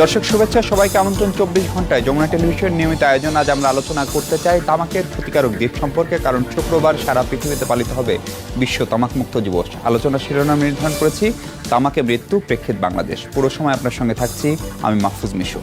দর্শক শুভেচ্ছা, সবাইকে আমন্ত্রণ 24 ঘন্টায় যমুনা টেলিভিশন নিয়মিত আয়োজন। আজ আমরা আলোচনা করতে চাই তামাকের ক্ষতিকারক দিক সম্পর্কে, কারণ শুক্রবার সারা পৃথিবীতে পালিত হবে বিশ্ব তামাক মুক্ত দিবস। আলোচনার শিরোনাম নির্ধারণ করেছি তামাকে মৃত্যু প্রেক্ষিত বাংলাদেশ। পুরো সময় আপনার সঙ্গে থাকছি আমি মাহফুজ মিশু।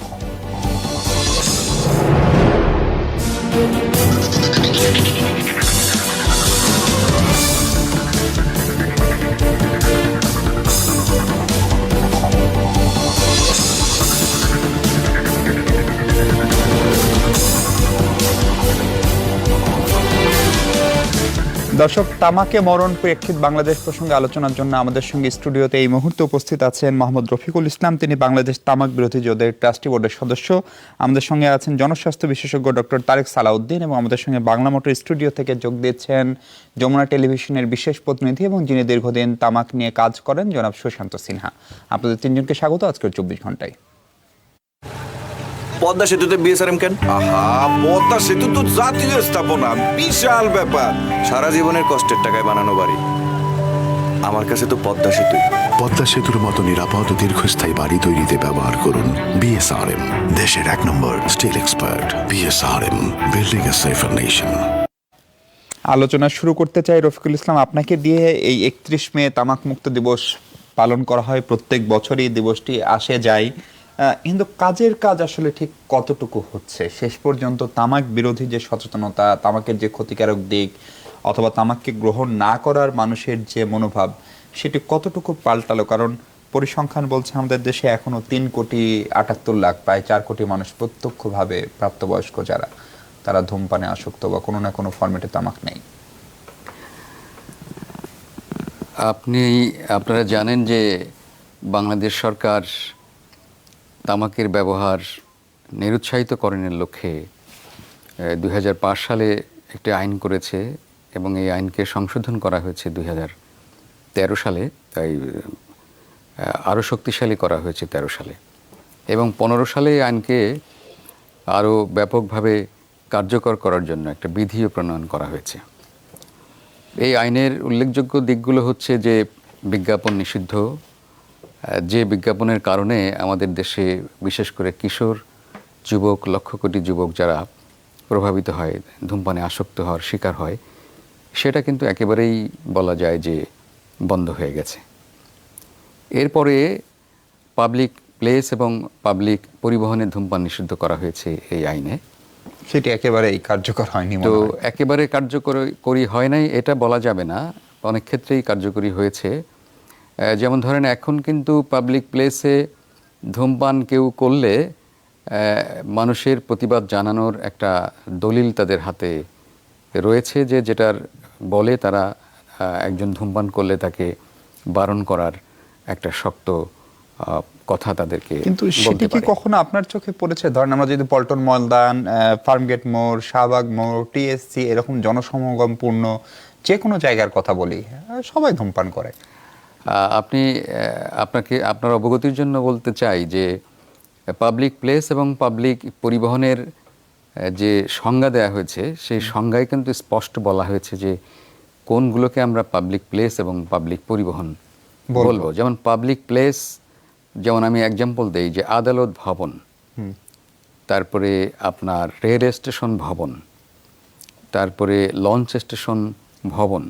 দর্শক, তামাকে মরণ প্রেক্ষিত বাংলাদেশ প্রসঙ্গে আলোচনার জন্য আমাদের সঙ্গে স্টুডিওতে এই মুহূর্তে উপস্থিত আছেন মোহাম্মদ রফিকুল ইসলাম। তিনি বাংলাদেশ তামাক বিরোধী জোটের ট্রাস্টি বোর্ডের সদস্য। আমাদের সঙ্গে আছেন জনস্বাস্থ্য বিশেষজ্ঞ ডক্টর তারেক সালাউদ্দিন, এবং আমাদের সঙ্গে বাংলা মোটর স্টুডিও থেকে যোগ দিয়েছেন যমুনা টেলিভিশনের বিশেষ প্রতিনিধি এবং যিনি দীর্ঘদিন তামাক নিয়ে কাজ করেন, জনাব সুশান্ত সিনহা। আপনাদের তিনজনকে স্বাগত আজকের 24 ঘন্টায়। পদ্মা সেতুতে বিএসআরএম কেন? আহা, পদ্মা সেতু তো জাতীয় স্থাপনা, বিশাল ব্যাপার। সারা জীবনের কষ্টের টাকায় বানানো বাড়ি, আমার কাছে তো পদ্মা সেতুই। পদ্মা সেতুর মতো নিরাপদ ও দীর্ঘস্থায়ী বাড়ি তৈরিতে ব্যবহার করুন বিএসআরএম, দেশের 1 নম্বর স্টিল এক্সপার্ট। বিএসআরএম, বিল্ডিং এ সেফার নেশন। আলোচনা শুরু করতে চাই রফিকুল ইসলাম আপনাকে দিয়ে। এই 31 মে তামাক মুক্ত দিবস পালন করা হয়, প্রত্যেক বছরই দিবসটি আসে যায়, কিন্তু কাজের কাজ আসলে ঠিক কতটুকু হচ্ছে? শেষ পর্যন্ত তামাক বিরোধী যে সচেতনতা, তামাকের যে ক্ষতিকারক দিক, অথবা তামাককে গ্রহণ না করার মানুষের যে মনোভাব, সেটি কতটুকু পাল্টালো? কারণ পরিসংখ্যান বলছে আমাদের দেশে এখনো 3,78,00,000, প্রায় 4 কোটি মানুষ প্রত্যক্ষভাবে প্রাপ্তবয়স্ক যারা, তারা ধূমপানে আসক্ত বা কোনো না কোনো ফরম্যাটে তামাক নেই। আপনারা জানেন যে বাংলাদেশ সরকার তামাকের ব্যবহার নিরুৎসাহিতকরণের লক্ষ্যে 2005 সালে একটি আইন করেছে, এবং এই আইনকে সংশোধন করা হয়েছে 2013 সালে, তাই আরও শক্তিশালী করা হয়েছে 13 সালে, এবং 15 সালে এই আইনকে আরও ব্যাপকভাবে কার্যকর করার জন্য একটা বিধিও প্রণয়ন করা হয়েছে। এই আইনের উল্লেখযোগ্য দিকগুলো হচ্ছে যে বিজ্ঞাপন নিষিদ্ধ, যে বিজ্ঞাপনের কারণে আমাদের দেশে বিশেষ করে কিশোর যুবক, লক্ষ কোটি যুবক যারা প্রভাবিত হয়, ধূমপানে আসক্ত হওয়ার শিকার হয়, সেটা কিন্তু একেবারেই বলা যায় যে বন্ধ হয়ে গেছে। এরপরে পাবলিক প্লেস এবং পাবলিক পরিবহনে ধূমপান নিষিদ্ধ করা হয়েছে এই আইনে। সেটি একেবারেই কার্যকর হয়নি। তো একেবারে কার্যকরী হয় নাই এটা বলা যাবে না, অনেক ক্ষেত্রেই কার্যকরী হয়েছে। যেমন ধরেন, এখন কিন্তু পাবলিক প্লেসে ধূমপান কেউ করলে মানুষের প্রতিবাদ জানানোর একটা দলিল তাদের হাতে রয়েছে, যেটার বলে তারা একজন ধূমপান করলে তাকে বারণ করার একটা শক্ত কথা তাদেরকে। কিন্তু সেটি কি কখনো আপনার চোখে পড়েছে? ধরেন আমরা যদি পল্টন ময়দান, ফার্মগেট মোড়, শাহবাগ মোড়, টিএসসি এরকম জনসমাগমপূর্ণ যে কোনো জায়গার কথা বলি, সবাই ধূমপান করে। আপনার অবগতির জন্য বলতে চাই যে পাবলিক প্লেস এবং পাবলিক পরিবহনের যে সংজ্ঞা দেওয়া হয়েছে, সেই সংজ্ঞায় কিন্তু স্পষ্ট বলা হয়েছে যে কোনগুলোকে আমরা পাবলিক প্লেস এবং পাবলিক পরিবহন বলবো। যেমন পাবলিক প্লেস, যেমন আমি এক্সাম্পল দেই যে আদালত ভবন, তারপরে আপনার রেল স্টেশন ভবন, তারপরে লঞ্চ স্টেশন ভবন,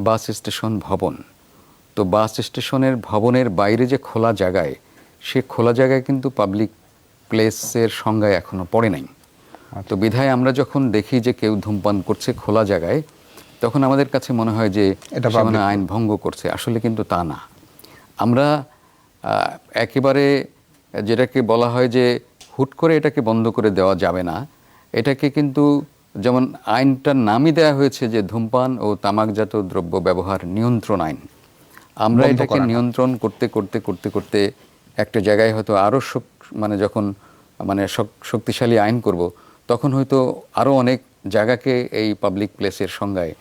বাস স্টেশন ভবন। তো বাস স্টেশনের ভবনের বাইরে যে খোলা জায়গায়, সে খোলা জায়গায় কিন্তু পাবলিক প্লেসের সংজ্ঞায় এখনো পড়ে নাই। তো বিধায় আমরা যখন দেখি যে কেউ ধূমপান করছে খোলা জায়গায়, তখন আমাদের কাছে মনে হয় যে সে মানে আইন ভঙ্গ করছে। আসলে কিন্তু তা না। আমরা একেবারে যেটাকে বলা হয় যে হুট করে এটাকে বন্ধ করে দেওয়া যাবে না, এটাকে কিন্তু যেমন আইনটার নামই দেওয়া হয়েছে যে ধূমপান ও তামাকজাত দ্রব্য ব্যবহার নিয়ন্ত্রণ আইন। আমরা এটাকে নিয়ন্ত্রণ করতে করতে করতে করতে একটা জায়গায় হয়তো আরও যখন শক্তিশালী আইন করব, তখন হয়তো আরও অনেক জায়গাকে এই পাবলিক প্লেসের সংজ্ঞায়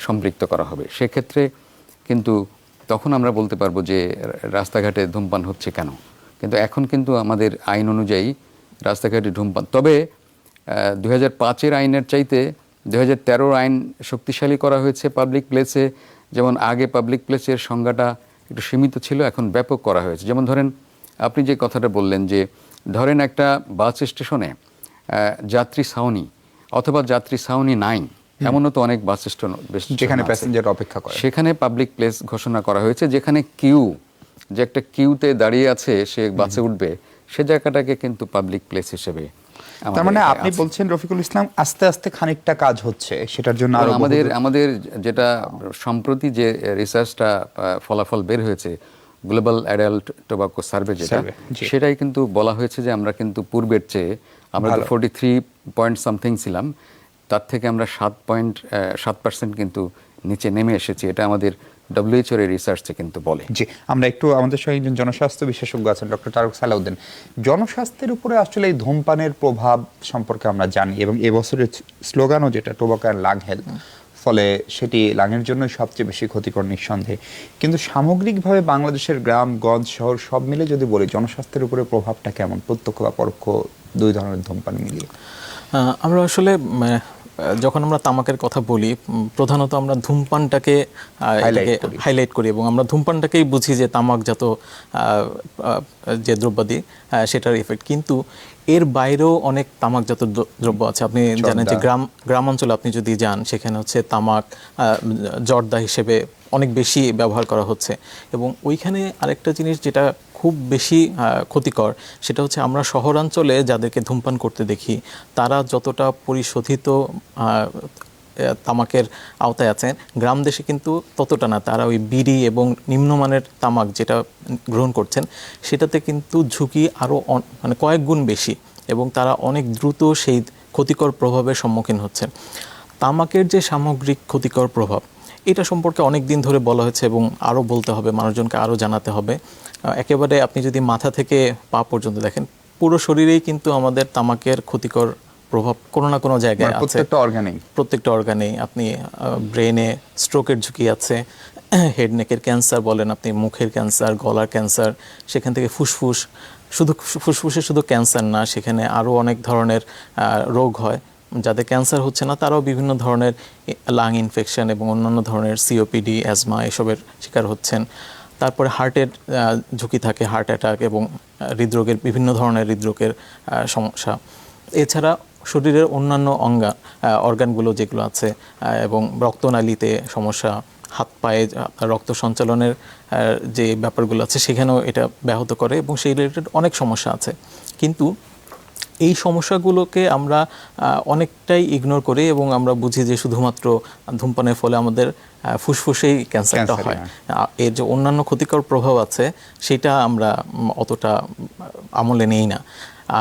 সম্পৃক্ত করা হবে। সেক্ষেত্রে কিন্তু তখন আমরা বলতে পারবো যে রাস্তাঘাটে ধূমপান হচ্ছে কেন। কিন্তু এখন কিন্তু আমাদের আইন অনুযায়ী রাস্তাঘাটে ধূমপান, তবে 2005-এর আইনের চাইতে 2013 আইন শক্তিশালী করা হয়েছে পাবলিক প্লেসে। যেমন আগে পাবলিক প্লেসের সংজ্ঞাটা একটু সীমিত ছিল, এখন ব্যাপক করা হয়েছে। যেমন ধরেন আপনি যে কথাটা বললেন যে ধরেন একটা বাস স্টেশনে যাত্রী ছাউনি অথবা যাত্রী ছাউনি নাই, এমনও তো অনেক বাস স্টেশন যেখানে প্যাসেঞ্জার অপেক্ষা করে, সেখানে পাবলিক প্লেস ঘোষণা করা হয়েছে, যেখানে কিউ, যে একটা কিউতে দাঁড়িয়ে আছে সে বাসে উঠবে, সে জায়গাটাকে কিন্তু পাবলিক প্লেস হিসেবে তার মানে আপনি বলছেন রফিকুল ইসলাম আস্তে আস্তে খানিকটা কাজ হচ্ছে সেটার জন্য আরো আমাদের যেটা সম্প্রতি যে রিসার্চটা ফলাফল বের হয়েছে, গ্লোবাল অ্যাডাল্ট টোবাকো সার্ভে যেটা, সেটাই কিন্তু বলা হয়েছে যে আমরা কিন্তু পূর্বের চেয়ে আমরা 43 পয়েন্ট সামথিং ছিলাম, তার থেকে আমরা 7% কিন্তু নিচে নেমে এসেছি। এটা আমাদের WHO এর রিসার্চে কিন্তু বলে। জি, আমরা একটু আমাদের সঙ্গে একজন জনস্বাস্থ্য বিশেষজ্ঞ আছেন ডক্টর তারক সালাউদ্দিন। জনস্বাস্থ্যের উপরে আসলে এই ধূমপানের প্রভাব সম্পর্কে আমরা জানি এবং এবছরের স্লোগানও যেটা টোবাকো অ্যান্ড লাং হেলথ, ফলে সেটি লাংয়ের জন্য সবচেয়ে বেশি ক্ষতিকর নিঃসন্দেহে। কিন্তু সামগ্রিকভাবে বাংলাদেশের গ্রাম গঞ্জ শহর সব মিলে যদি বলি জনস্বাস্থ্যের উপরে প্রভাবটা কেমন, প্রত্যক্ষ বা পরোক্ষ দুই ধরনের ধূমপান মিলিয়ে? আমরা আসলে যখন আমরা তামাকের কথা বলি প্রধানত আমরা ধূমপানটাকে হাইলাইট করি এবং আমরা ধূমপানটাকেই বুঝি যে তামাকজাত যে দ্রব্যাদি সেটার ইফেক্ট, কিন্তু এর বাইরেও অনেক তামাকজাত দ্রব্য আছে। আপনি জানেন যে গ্রামাঞ্চলে আপনি যদি যান সেখানে হচ্ছে তামাক জর্দা হিসেবে অনেক বেশি ব্যবহার করা হচ্ছে এবং ওইখানে আরেকটা জিনিস যেটা খুব বেশি ক্ষতিকর সেটা হচ্ছে আমরা শহরাঞ্চলে যাদেরকে ধূমপান করতে দেখি তারা যতটা পরিশোধিত তামাকের আওতায় আছেন, গ্রাম দেশে কিন্তু ততটা না। তারা ওই বিড়ি এবং নিম্নমানের তামাক যেটা গ্রহণ করছেন সেটাতে কিন্তু ঝুঁকি আরও মানে কয়েক গুণ বেশি এবং তারা অনেক দ্রুত সেই ক্ষতিকর প্রভাবের সম্মুখীন হচ্ছেন। তামাকের যে সামগ্রিক ক্ষতিকর প্রভাব এটা সম্পর্কে অনেক দিন ধরে বলা হয়েছে এবং আরও বলতে হবে, মানুষজনকে আরও জানাতে হবে। একেবারে আপনি যদি মাথা থেকে পা পর্যন্ত দেখেন পুরো শরীরেই কিন্তু আমাদের তামাকের ক্ষতিকর প্রভাব কোনো না কোনো জায়গায় আছে, প্রত্যেকটা অর্গানেই। আপনি ব্রেনে স্ট্রোকের ঝুঁকি আছে, হেড নেকের ক্যান্সার বলেন, আপনি মুখের ক্যান্সার, গলার ক্যান্সার, সেখান থেকে ফুসফুস, শুধু ফুসফুসে শুধু ক্যান্সার না, সেখানে আরও অনেক ধরনের রোগ হয়। যাদের ক্যান্সার হচ্ছে না তারাও বিভিন্ন ধরনের লাং ইনফেকশন এবং অন্যান্য ধরনের COPD, অ্যাজমা এসবের শিকার হচ্ছেন। তারপরে হার্টের ঝুঁকি থাকে, হার্ট অ্যাটাক এবং হৃদরোগের বিভিন্ন ধরনের হৃদরোগের সমস্যা। এছাড়া শরীরের অন্যান্য অর্গানগুলো যেগুলো আছে এবং রক্তনালীতে সমস্যা, হাত পায়ে রক্ত সঞ্চালনের যে ব্যাপারগুলো আছে সেখানেও এটা ব্যাহত করে এবং সেই রিলেটেড অনেক সমস্যা আছে। কিন্তু এই সমস্যাগুলোকে আমরা অনেকটাই ইগনোর করি এবং আমরা বুঝি যে শুধুমাত্র ধূমপানের ফলে আমাদের ফুসফুসেই ক্যান্সারটা হয়। এর যে অন্যান্য ক্ষতিকর প্রভাব আছে সেটা আমরা অতটা আমলে নেই না।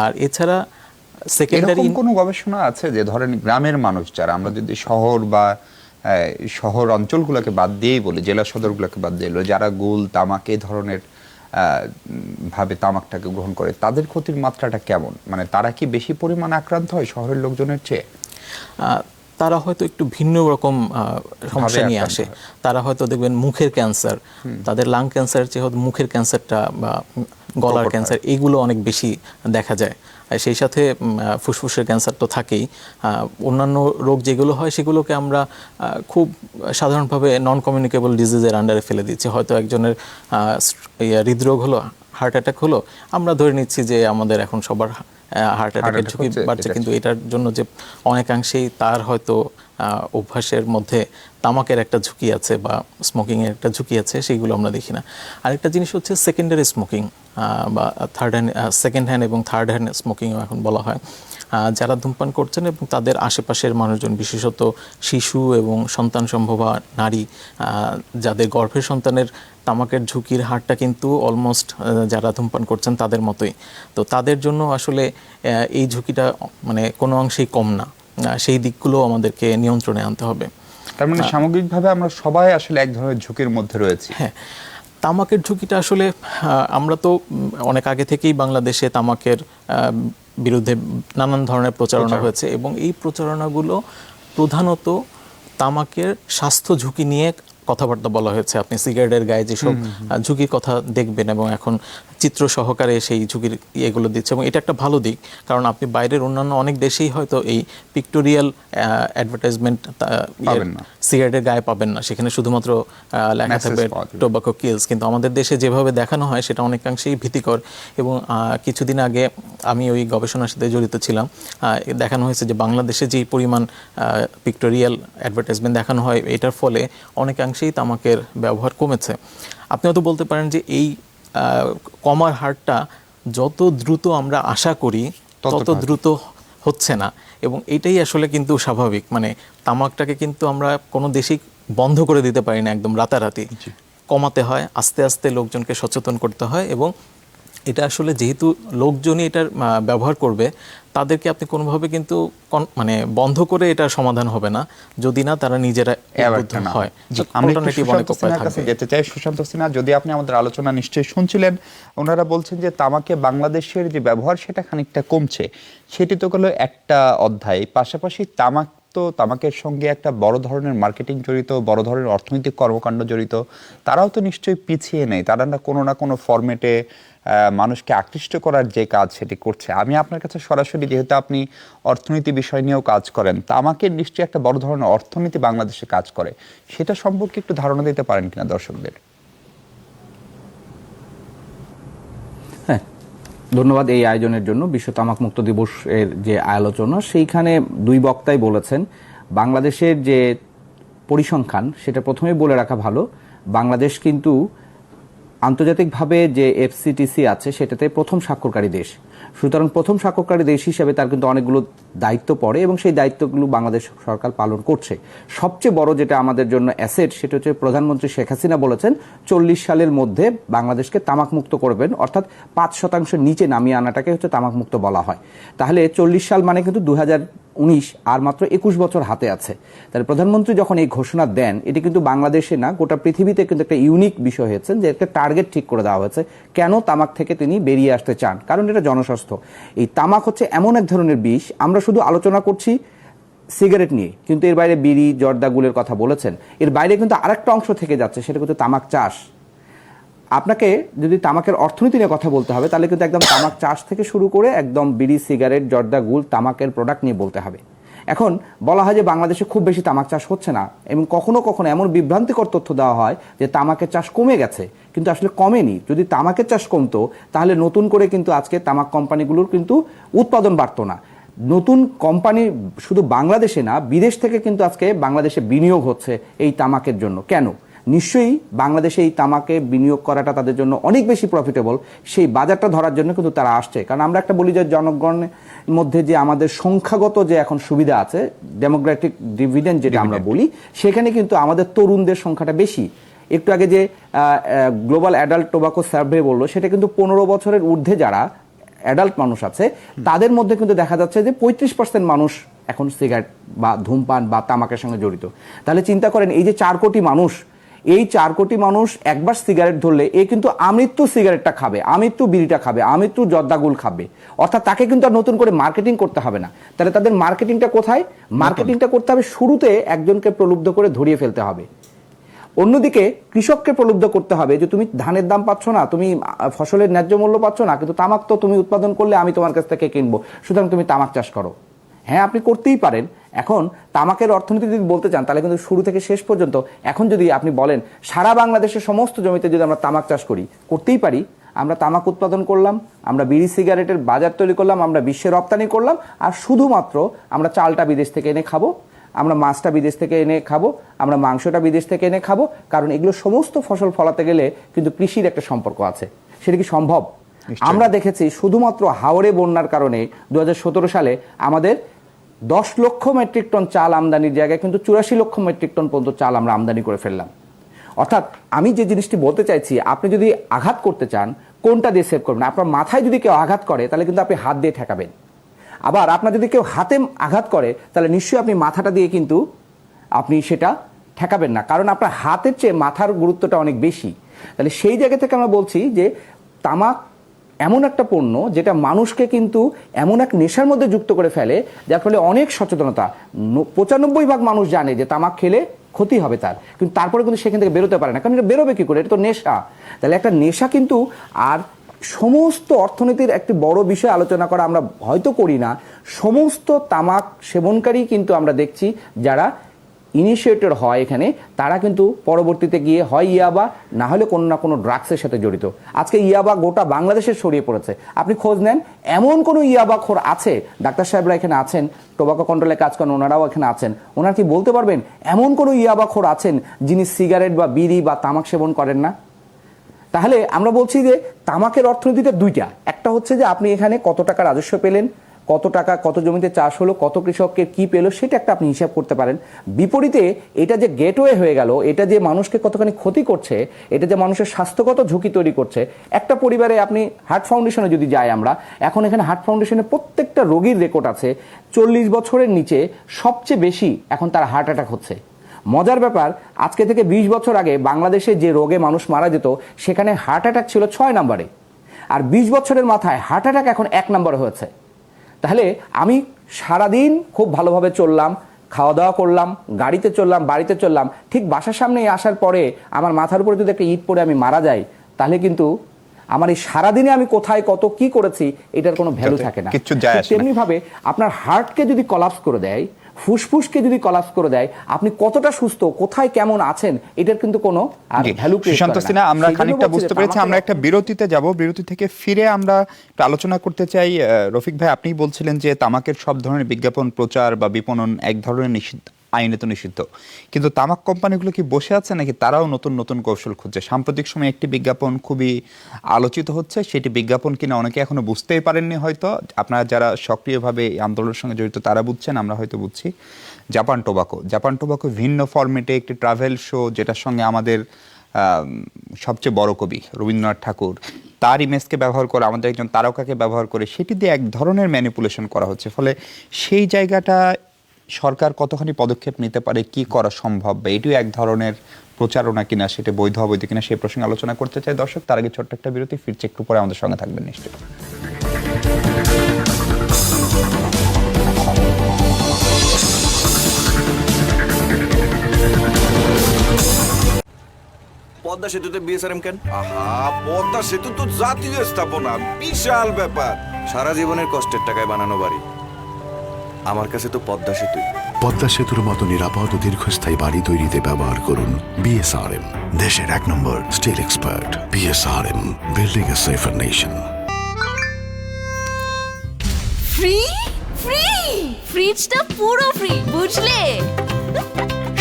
আর এছাড়া সেকেন্ডারি কোনো গবেষণা আছে যে ধরেন গ্রামের মানুষ যারা, আমরা যদি শহর বা শহর অঞ্চলগুলোকে বাদ দিয়েই বলি, জেলা সদরগুলোকে বাদ দিয়ে যারা গুল, তামাক এই ধরনের ভাবে তামাকটাকে গ্রহণ করে, তাদের ক্ষতির মাত্রাটা কেমন? মানে তারা কি বেশি পরিমাণে আক্রান্ত হয় শহরের লোকজনের চেয়ে? তারা হয়তো একটু ভিন্ন রকম সমস্যা নিয়ে আসে। তারা হয়তো দেখবেন মুখের ক্যান্সার, তাদের লাং ক্যান্সার চেয়ে হয়তো মুখের ক্যান্সারটা বা গলার ক্যান্সার এইগুলো অনেক বেশি দেখা যায়। সেই সাথে ফুসফুসের ক্যান্সার তো থাকেই। অন্যান্য রোগ যেগুলো হয় সেগুলোকে আমরা খুব সাধারণভাবে নন কমিউনিকেবল ডিজিজের আন্ডারে ফেলে দিচ্ছি। হয়তো একজনের হৃদরোগ হলো, হার্ট অ্যাটাক হলো, আমরা ধরে নিচ্ছি যে আমাদের এখন সবার হার্ট অ্যাটাকের ঝুঁকি বাড়ছে, কিন্তু এটার জন্য যে অনেকাংশেই তার হয়তো অভ্যাসের মধ্যে তামাকের একটা ঝুঁকি আছে বা স্মোকিংয়ের একটা ঝুঁকি আছে, সেইগুলো আমরা দেখি না। আরেকটা জিনিস হচ্ছে সেকেন্ডারি স্মোকিং বা সেকেন্ড হ্যান্ড এবং থার্ড হ্যান্ড স্মোকিংও এখন বলা হয়। যারা ধূমপান করছেন এবং তাদের আশেপাশের মানুষজন, বিশেষত শিশু এবং সন্তান সম্ভবা নারী, যাদের গর্ভের সন্তানের তামাকের ঝুঁকির হারটা কিন্তু অলমোস্ট যারা ধূমপান করছেন তাদের মতোই। তো তাদের জন্য আসলে এই ঝুঁকিটা মানে কোনো অংশেই কম না। সেই দিকগুলো আমাদেরকে নিয়ন্ত্রণে আনতে হবে। তার মানে সামগ্রিকভাবে আমরা সবাই আসলে এক ধরনের ঝুঁকির মধ্যে রয়েছি। হ্যাঁ, তামাকের ঝুঁকিটা আসলে আমরা তো অনেক আগে থেকেই বাংলাদেশে তামাকের বিরুদ্ধে নানান ধরনের প্রচারণা হয়েছে এবং এই প্রচারণাগুলো প্রধানত তামাকের স্বাস্থ্য ঝুঁকি নিয়ে কথাবার্তা বলা হয়েছে, আপনি সিগারেটের গায়ে যেসব ঝুঁকির কথা দেখবেন এবং এখন চিত্র সহকারে সেই ঝুঁকির এগুলো দিচ্ছে, এবং এটা একটা ভালো দিক। কারণ আপনি বাইরের অন্যান্য অনেক দেশেই হয়তো এই পিক্টোরিয়াল অ্যাডভার্টাইজমেন্ট পাবেন না। সিগারেটের গায়ে পাবেন না, সেখানে শুধুমাত্র লেখা Message থাকবে পাওয়া যাবে। Tobacco kills. কিন্তু আমাদের দেশে যেভাবে দেখানো হয় সেটা অনেকাংশেই ভীতিকর। এবং কিছুদিন আগে আমি ওই গবেষণার সাথে জড়িত ছিলাম, দেখানো হয়েছে যে বাংলাদেশে যেই পরিমাণ পিক্টোরিয়াল অ্যাডভার্টাইজমেন্ট দেখানো হয়, এটার ফলে অনেকাংশেই তামাকের ব্যবহার কমেছে। আপনি হয়তো বলতে পারেন যে এই কমার হারটা যত দ্রুত আমরা আশা করি তত দ্রুত হচ্ছে না, এবং এটাই আসলে কিন্তু স্বাভাবিক। মানে তামাকটাকে কিন্তু আমরা কোনো দেশেই বন্ধ করে দিতে পারি না একদম রাতারাতি, কমাতে হয়, আস্তে আস্তে লোকজনকে সচেতন করতে হয়। এবং এটা আসলে যেহেতু লোকজনই এটার ব্যবহার করবে, তাদেরকে আপনি কোনোভাবে কিন্তু মানে বন্ধ করে এটা সমাধান হবে না যদি না তারা নিজেরা উদ্বুদ্ধ হয়। আমরা একটু Alternative অনেক সুশান্ত উপায় সিনহার কাছে থাকবে। যেতে চাই। সুশান্ত সিনহা, যদি আপনি আমাদের আলোচনা নিশ্চয়ই শুনছিলেন, ওনারা বলছেন যে তামাকে বাংলাদেশের যে ব্যবহার সেটা খানিকটা কমছে, সেটি তো হলো একটা অধ্যায়। পাশাপাশি তামাকের সঙ্গে একটা বড় ধরনের মার্কেটিং জড়িত, বড় ধরনের অর্থনৈতিক কর্মকাণ্ড জড়িত। তারাও তো নিশ্চয়ই পিছিয়ে নেই, তারা না কোনো ফরম্যাটে মানুষকে আকৃষ্ট করার যে কাজ সেটি করছে। আমি আপনার কাছে সরাসরি, যেহেতু আপনি অর্থনীতি বিষয় নিয়েও কাজ করেন, তামাকের নিশ্চয়ই একটা বড় ধরনের অর্থনীতি বাংলাদেশে কাজ করে, সেটা সম্পর্কে একটু ধারণা দিতে পারেন কিনা দর্শকদের? হ্যাঁ, ধন্যবাদ এই আয়োজনের জন্য। বিশ্ব তামাক মুক্ত দিবসের যে আলোচনা, সেইখানে দুই বক্তাই বলেছেন বাংলাদেশের যে পরিসংখ্যান, সেটা প্রথমেই বলে রাখা ভালো। বাংলাদেশ কিন্তু আন্তর্জাতিকভাবে যে এফসিটিসি আছে সেটাতে প্রথম স্বাক্ষরকারী দেশ। সুতরাং প্রথম স্বাক্ষরকারী দেশ হিসেবে তার কিন্তু অনেকগুলো দায়িত্ব পড়ে এবং সেই দায়িত্বগুলো বাংলাদেশ সরকার পালন করছে। সবচেয়ে বড় যেটা আমাদের জন্য অ্যাসেট, সেটা হচ্ছে প্রধানমন্ত্রী শেখ হাসিনা বলেছেন 40 সালের মধ্যে বাংলাদেশকে তামাক মুক্ত করবেন, অর্থাৎ 5% নিচে নামিয়ে আনাটাকে হচ্ছে তামাক মুক্ত বলা হয়। তাহলে 40 সাল মানে কিন্তু 2019, আর মাত্র 21 বছর হাতে আছে। তাহলে প্রধানমন্ত্রী যখন এই ঘোষণা দেন, এটি কিন্তু বাংলাদেশে না, গোটা পৃথিবীতে কিন্তু একটা ইউনিক বিষয় হয়েছে যে একটা টার্গেট ঠিক করে দেওয়া হয়েছে। কেন তামাক থেকে তিনি বেরিয়ে আসতে চান? কারণ এটা জনস্বাস্থ্য। এই তামাক হচ্ছে এমন এক ধরনের বিষ, আমরা শুধু আলোচনা করছি সিগারেট নিয়ে, কিন্তু এর বাইরে বিড়ি, জর্দা, গুলের কথা বলেছেন, এর বাইরে কিন্তু আরেকটা অংশ থেকে যাচ্ছে, সেটা কিন্তু তামাক চাষ। আপনাকে যদি তামাকের অর্থনীতি নিয়ে কথা বলতে হবে, তাহলে কিন্তু একদম তামাক চাষ থেকে শুরু করে একদম বিড়ি, সিগারেট, জর্দা, গুল, তামাকের প্রোডাক্ট নিয়ে বলতে হবে। এখন বলা হয় যে বাংলাদেশে খুব বেশি তামাক চাষ হচ্ছে না, এবং কখনো কখনো এমন বিভ্রান্তিকর তথ্য দেওয়া হয় যে তামাকের চাষ কমে গেছে, কিন্তু আসলে কমেনি। যদি তামাকের চাষ কমতো, তাহলে নতুন করে কিন্তু আজকে তামাক কোম্পানিগুলোর কিন্তু উৎপাদন বাড়তো না। নতুন কোম্পানি শুধু বাংলাদেশে না, বিদেশ থেকে কিন্তু আজকে বাংলাদেশে বিনিয়োগ হচ্ছে এই তামাকের জন্য। কেন? নিশ্চয়ই বাংলাদেশে এই তামাকে বিনিয়োগ করাটা তাদের জন্য অনেক বেশি প্রফিটেবল। সেই বাজারটা ধরার জন্য কিন্তু তারা আসছে। কারণ আমরা একটা বলি যে জনগণের মধ্যে যে আমাদের সংখ্যাগত যে এখন সুবিধা আছে, ডেমোগ্রাফিক ডিভিডেন্ড যেটা আমরা বলি, সেখানে কিন্তু আমাদের তরুণদের সংখ্যাটা বেশি। একটু আগে যে গ্লোবাল অ্যাডাল্ট টোবাকো সার্ভে বললো, সেটা কিন্তু 15 বছরের ঊর্ধ্বে যারা অ্যাডাল্ট মানুষ আছে, তাদের মধ্যে কিন্তু দেখা যাচ্ছে যে 35% মানুষ এখন সিগারেট বা ধূমপান বা তামাকের সঙ্গে জড়িত। তাহলে চিন্তা করেন, এই যে 4 কোটি মানুষ, এই 4 কোটি মানুষ একবার সিগারেট ধরলে এ কিন্তু আমৃত্যু সিগারেটটা খাবে, আমৃত্যু বিড়িটা খাবে, আমৃত্যু জর্দাগুল খাবে। অর্থাৎ তাকে কিন্তু আর নতুন করে মার্কেটিং করতে হবে না। তাহলে তাদের মার্কেটিংটা কোথায়? মার্কেটিংটা করতে হবে শুরুতে একজনকে প্রলুব্ধ করে ধরিয়ে ফেলতে হবে। অন্যদিকে কৃষককে প্রলুব্ধ করতে হবে যে তুমি ধানের দাম পাচ্ছ না, তুমি ফসলের ন্যায্য মূল্য পাচ্ছ না, কিন্তু তামাক তো তুমি উৎপাদন করলে আমি তোমার কাছ থেকে কিনবো, সুতরাং তুমি তামাক চাষ করো। হ্যাঁ, আপনি করতেই পারেন। এখন তামাকের অর্থনীতি যদি বলতে চান, তাহলে কিন্তু শুরু থেকে শেষ পর্যন্ত, এখন যদি আপনি বলেন সারা বাংলাদেশের সমস্ত জমিতে যদি আমরা তামাক চাষ করি, করতেই পারি। আমরা তামাক উৎপাদন করলাম, আমরা বিড়ি সিগারেটের বাজার তৈরি করলাম, আমরা বিশ্বে রপ্তানি করলাম, আর শুধুমাত্র আমরা চালটা বিদেশ থেকে এনে খাবো, আমরা মাছটা বিদেশ থেকে এনে খাবো, আমরা মাংসটা বিদেশ থেকে এনে খাবো। কারণ এগুলো সমস্ত ফসল ফলাতে গেলে কিন্তু কৃষির একটা সম্পর্ক আছে। সেটা কি সম্ভব? আমরা দেখেছি শুধুমাত্র হাওড়ে বন্যার কারণে 2017 সালে আমাদের 10 লক্ষ মেট্রিক টন চাল আমদানির জায়গায় কিন্তু 84 লক্ষ মেট্রিক টন পর্যন্ত চাল আমরা আমদানি করে ফেললাম। অর্থাৎ আমি যে জিনিসটি বলতে চাইছি, আপনি যদি আঘাত করতে চান, কোনটা দিয়ে সেভ করবেন? আপনার মাথায় যদি কেউ আঘাত করে, তাহলে কিন্তু আপনি হাত দিয়ে ঠেকাবেন। আবার আপনার যদি কেউ হাতে আঘাত করে, তাহলে নিশ্চয়ই আপনি মাথাটা দিয়ে কিন্তু আপনি সেটা ঠেকাবেন না, কারণ আপনার হাতের চেয়ে মাথার গুরুত্বটা অনেক বেশি। তাহলে সেই জায়গা থেকে আমরা বলছি যে তামাক এমন একটা পণ্য যেটা মানুষকে কিন্তু এমন এক নেশার মধ্যে যুক্ত করে ফেলে, যার ফলে অনেক সচেতনতা। 95% মানুষ জানে যে তামাক খেলে ক্ষতি হবে তার, কিন্তু তারপরে কিন্তু সেখান থেকে বেরোতে পারে না, কারণ এটা বেরোবে কি করে, এটা তো নেশা। তাহলে একটা নেশা কিন্তু, আর সমস্ত অর্থনীতির একটি বড় বিষয় আলোচনা করা আমরা হয়তো করি না, সমস্ত তামাক সেবনকারী কিন্তু আমরা দেখছি যারা ইনিশিয়েটেড হয় এখানে, তারা কিন্তু পরবর্তীতে গিয়ে হয় ইয়াবা না হলে কোনো না কোনো ড্রাগসের সাথে জড়িত। আজকে ইয়াবা গোটা বাংলাদেশে ছড়িয়ে পড়েছে, আপনি খোঁজ নেন এমন কোনো ইয়াবাখোর আছে, ডাক্তার সাহেবরা এখানে আছেন, টোবাকো কন্ট্রোলে কাজ করেন, ওনারাও এখানে আছেন, ওনারা কি বলতে পারবেন এমন কোনো ইয়াবাখোর আছেন যিনি সিগারেট বা বিড়ি বা তামাক সেবন করেন না? তাহলে আমরা বলছি যে তামাকের অর্থনীতিতে দুইটা, একটা হচ্ছে যে আপনি এখানে কত টাকা রাজস্ব পেলেন, কত টাকা কত জমিতে চাষ হলো, কত কৃষককে কি পেলো, সেটা একটা আপনি হিসাব করতে পারেন। বিপরীতে এটা যে গেটওয়ে হয়ে গেল, এটা যে মানুষকে কতখানি ক্ষতি করছে, এটা যে মানুষের স্বাস্থ্যগত ঝুঁকি তৈরি করছে। একটা পরিবারে আপনি হার্ট ফাউন্ডেশনে যদি যাই আমরা, এখন এখানে হার্ট ফাউন্ডেশনে প্রত্যেকটা রোগীর রেকর্ড আছে 40 বছরের নিচে সবচেয়ে বেশি এখন তার হার্ট অ্যাটাক হচ্ছে। মজার ব্যাপার, আজকে থেকে 20 বছর আগে বাংলাদেশে যে রোগে মানুষ মারা যেত সেখানে হার্ট অ্যাটাক ছিল 6 নম্বরে, আর 20 বছরের মাথায় হার্ট অ্যাটাক এখন 1 নম্বরে হয়েছে। তাহলে আমি সারাদিন খুব ভালোভাবে চললাম, খাওয়া দাওয়া করলাম, গাড়িতে চললাম, বাড়িতে চললাম, ঠিক বাসার সামনে আসার পরে আমার মাথার উপরে যদি একটা ইট পড়ে আমি মারা যাই, তাহলে কিন্তু আমার এই সারাদিনে আমি কোথায় কত কি করেছি এটার কোনো ভ্যালু থাকে না। তেমনি ভাবে আপনার হার্টকে যদি কলাপস করে দেয়, ফুসফুসকে যদি কলাপস করে দেয়, আপনি কতটা সুস্থ, কোথায় কেমন আছেন, এটার কিন্তু কোনো আর ভ্যালু ক্রিয়েট করে না। সুশান্ত সিনহা, আমরা খানিকটা বুঝতে পেরেছি, আমরা একটা বিরতিতে যাব, বিরতি থেকে ফিরে আমরা একটু আলোচনা করতে চাই। রফিক ভাই, আপনি বলছিলেন যে তামাকের সব ধরনের বিজ্ঞাপন, প্রচার বা বিপণন এক ধরনের নিষিদ্ধ, আইনে তো নিষিদ্ধ, কিন্তু তামাক কোম্পানিগুলো কি বসে আছে নাকি তারাও নতুন নতুন কৌশল খুঁজছে? সাম্প্রতিক সময়ে একটি বিজ্ঞাপন খুবই আলোচিত হচ্ছে, সেটি বিজ্ঞাপন কিনা অনেকে এখনো বুঝতেই পারেননি, হয়তো আপনারা যারা সক্রিয়ভাবে এই আন্দোলনের সঙ্গে জড়িত তারা বুঝছেন, আমরা হয়তো বুঝছি। জাপান টোবাকো ভিন্ন ফরম্যাটে একটি ট্রাভেল শো, যেটার সঙ্গে আমাদের সবচেয়ে বড় কবি রবীন্দ্রনাথ ঠাকুর, তার ইমেজকে ব্যবহার করে, আমাদের একজন তারকাকে ব্যবহার করে, সেটি দিয়ে এক ধরনের ম্যানিপুলেশন করা হচ্ছে। ফলে সেই জায়গাটা সরকার কতখানি পদক্ষেপ নিতে পারে, কি করা সম্ভব, বা এটিও এক ধরনের প্রচারণা কিনা, সেটা বৈধ অবৈধ কিনা, সেই প্রসঙ্গে আলোচনা করতে চাই। দর্শক, তার আগে ছোট্ট একটা বিরতি, ফিরছে একটু পরে, আমাদের সঙ্গে থাকবেন নিশ্চয়ই। পদ্মা সেতুতে বিএসআরএম কেন? আহা, পদ্মা সেতু তো জাতীয় স্থাপনা, বিশাল ব্যাপার। সারা জীবনের কষ্টের টাকায় বানানো বাড়ি, আমার কাছে তো পদ্মা সেতুই। পদ্মা সেতুর মতো নিরাপদ ও দীর্ঘস্থায়ী বাড়ি তৈরিতে ব্যবহার করুন বিএসআরএম, দেশের 1 নম্বর স্টিল এক্সপার্ট। বিএসআরএম, বিল্ডিং এ সেফার নেশন। ফ্রি ফ্রি ফ্রিজটা পুরো ফ্রি, বুঝলে?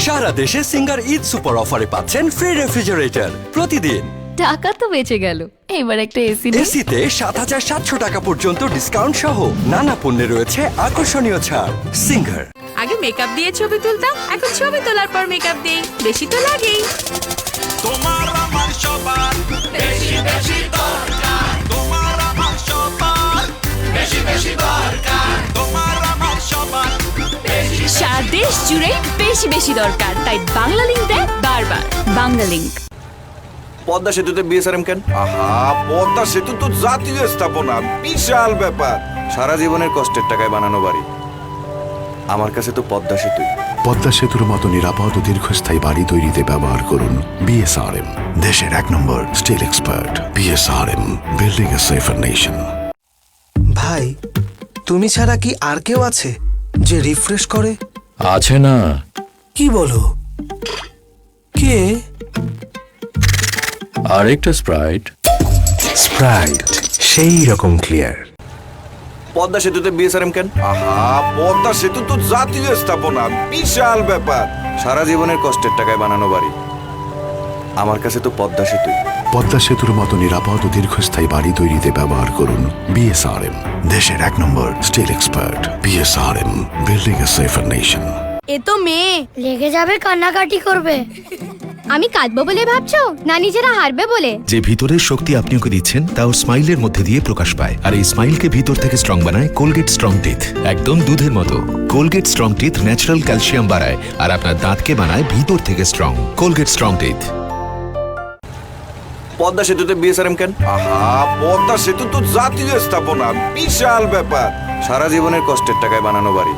সারা দেশে সিঙ্গার ঈদ সুপার অফারে পাচ্ছেন ফ্রি রেফ্রিজারেটর প্রতিদিন। টাকা তো বেঁচে গেল, এবার একটা এসি এসিতে 7,700 টাকা পর্যন্ত ডিসকাউন্ট সহ নানা পণ্যে রয়েছে আকর্ষণীয় ছাড়। সিঙ্গার। আগে মেকআপ দিয়ে ছবি তুলতাম, এখন ছবি তোলার পর মেকআপ দেই, বেশি তো লাগেই। তোমার আমার সবার বেশি বেশি দরকার, তোমার আমার সবার বেশি বেশি দরকার, তোমার আমার সবার বেশি। সারা দেশ জুড়ে বেশি বেশি দরকার, তাই বাংলা লিংক দেয় বারবার। বাংলা লিংক। পদ্মা সেতুতে বিএসআরএম কেন? আহা, পদ্মা সেতু তো জাতীয় স্থাপনা, বিশাল ব্যাপার। সারা জীবনের কষ্টের টাকায় বানানো বাড়ি, আমার কাছে তো পদ্মা সেতুই। পদ্মা সেতুর মতো নিরাপদ ও দীর্ঘস্থায়ী বাড়ি তৈরিতে ব্যবহার করুন বিএসআরএম, দেশের 1 নম্বর স্টিল এক্সপার্ট। বিএসআরএম, বিল্ডিং এ সেফার নেশন। ভাই, তুমি ছাড়া কি আর কেউ আছে যে রিফ্রেশ করে? আছে না। কি বলো? কে? আরেকটা স্প্রাইট। স্প্রাইট সেই রকম ক্লিয়ার। পদ্মা সেতুতে বিএসআরএম কেন? আহা, পদ্মা সেতু তো জাতীয় স্থাপনা, বিশাল ব্যাপার। সারা জীবনের কষ্টের টাকায় বানানো বাড়ি, আমার কাছে তো পদ্মা সেতুই। পদ্মা সেতুর মতো নিরাপদ ও দীর্ঘস্থায়ী বাড়ি তৈরিতে ব্যবহার করুন বিএসআরএম, দেশের 1 নম্বর স্টিল এক্সপার্ট। বিএসআরএম, বিল্ডিং এ সেফার নেশন। এ তো মেয়ে, রেগে যাবে, কান্নাকাটি করবে। আমি কাঁদবো বলে ভাবছো, না নিজেরা হারবে বলে? যে ভিতরের শক্তি আপনি ওকে দিচ্ছেন তা ওর স্মাইলের মধ্যে দিয়ে প্রকাশ পায়, আর এই স্মাইলকে ভিতর থেকে স্ট্রং বানায় কোলগেট স্ট্রং টিথ। একদম দুধের মতো। Colgate strong teeth natural calcium বাড়ায় আর আপনার দাঁতকে বানায় ভিতর থেকে strong. Colgate strong teeth. Padma সেতুতে বিএসআরএম কেন? আহা, পদ্মা সেতু তো জাতীয় স্থাপনা, বিশাল ব্যাপার। সারা জীবনের কষ্টের টাকায় বানানো বাড়ি,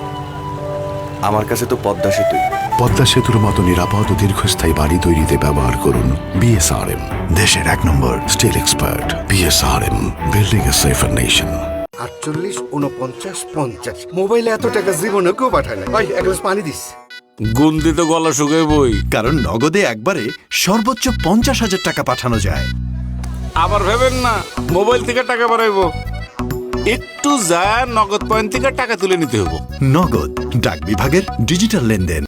আমার কাছে তো পদ্মা সেতুই। পদ্মা সেতুর মতো নিরাপদ ও দীর্ঘস্থায়ী বাড়ি তৈরিতে ব্যবহার করুন বিএসআরএম, দেশের 1 নম্বর স্টিল এক্সপার্ট। বিএসআরএম, বিল্ডিং এ সেফার নেশন। 48 49 50 মোবাইলে এত টাকা জীবনে কেউ পাঠায় না। ভাই এক গ্লাস পানি দিস। গন্দি তো গলা শুকাই বই, কারণ নগদে একবারে সর্বোচ্চ 50,000 টাকা পাঠানো যায়। আবার ভেবেন না মোবাইল থেকে টাকা পাঠাইবো, একটু যায় নগদ পয়েন্ট থেকে টাকা তুলে নিতে হবো। নগদ ডাক বিভাগের ডিজিটাল লেনদেন।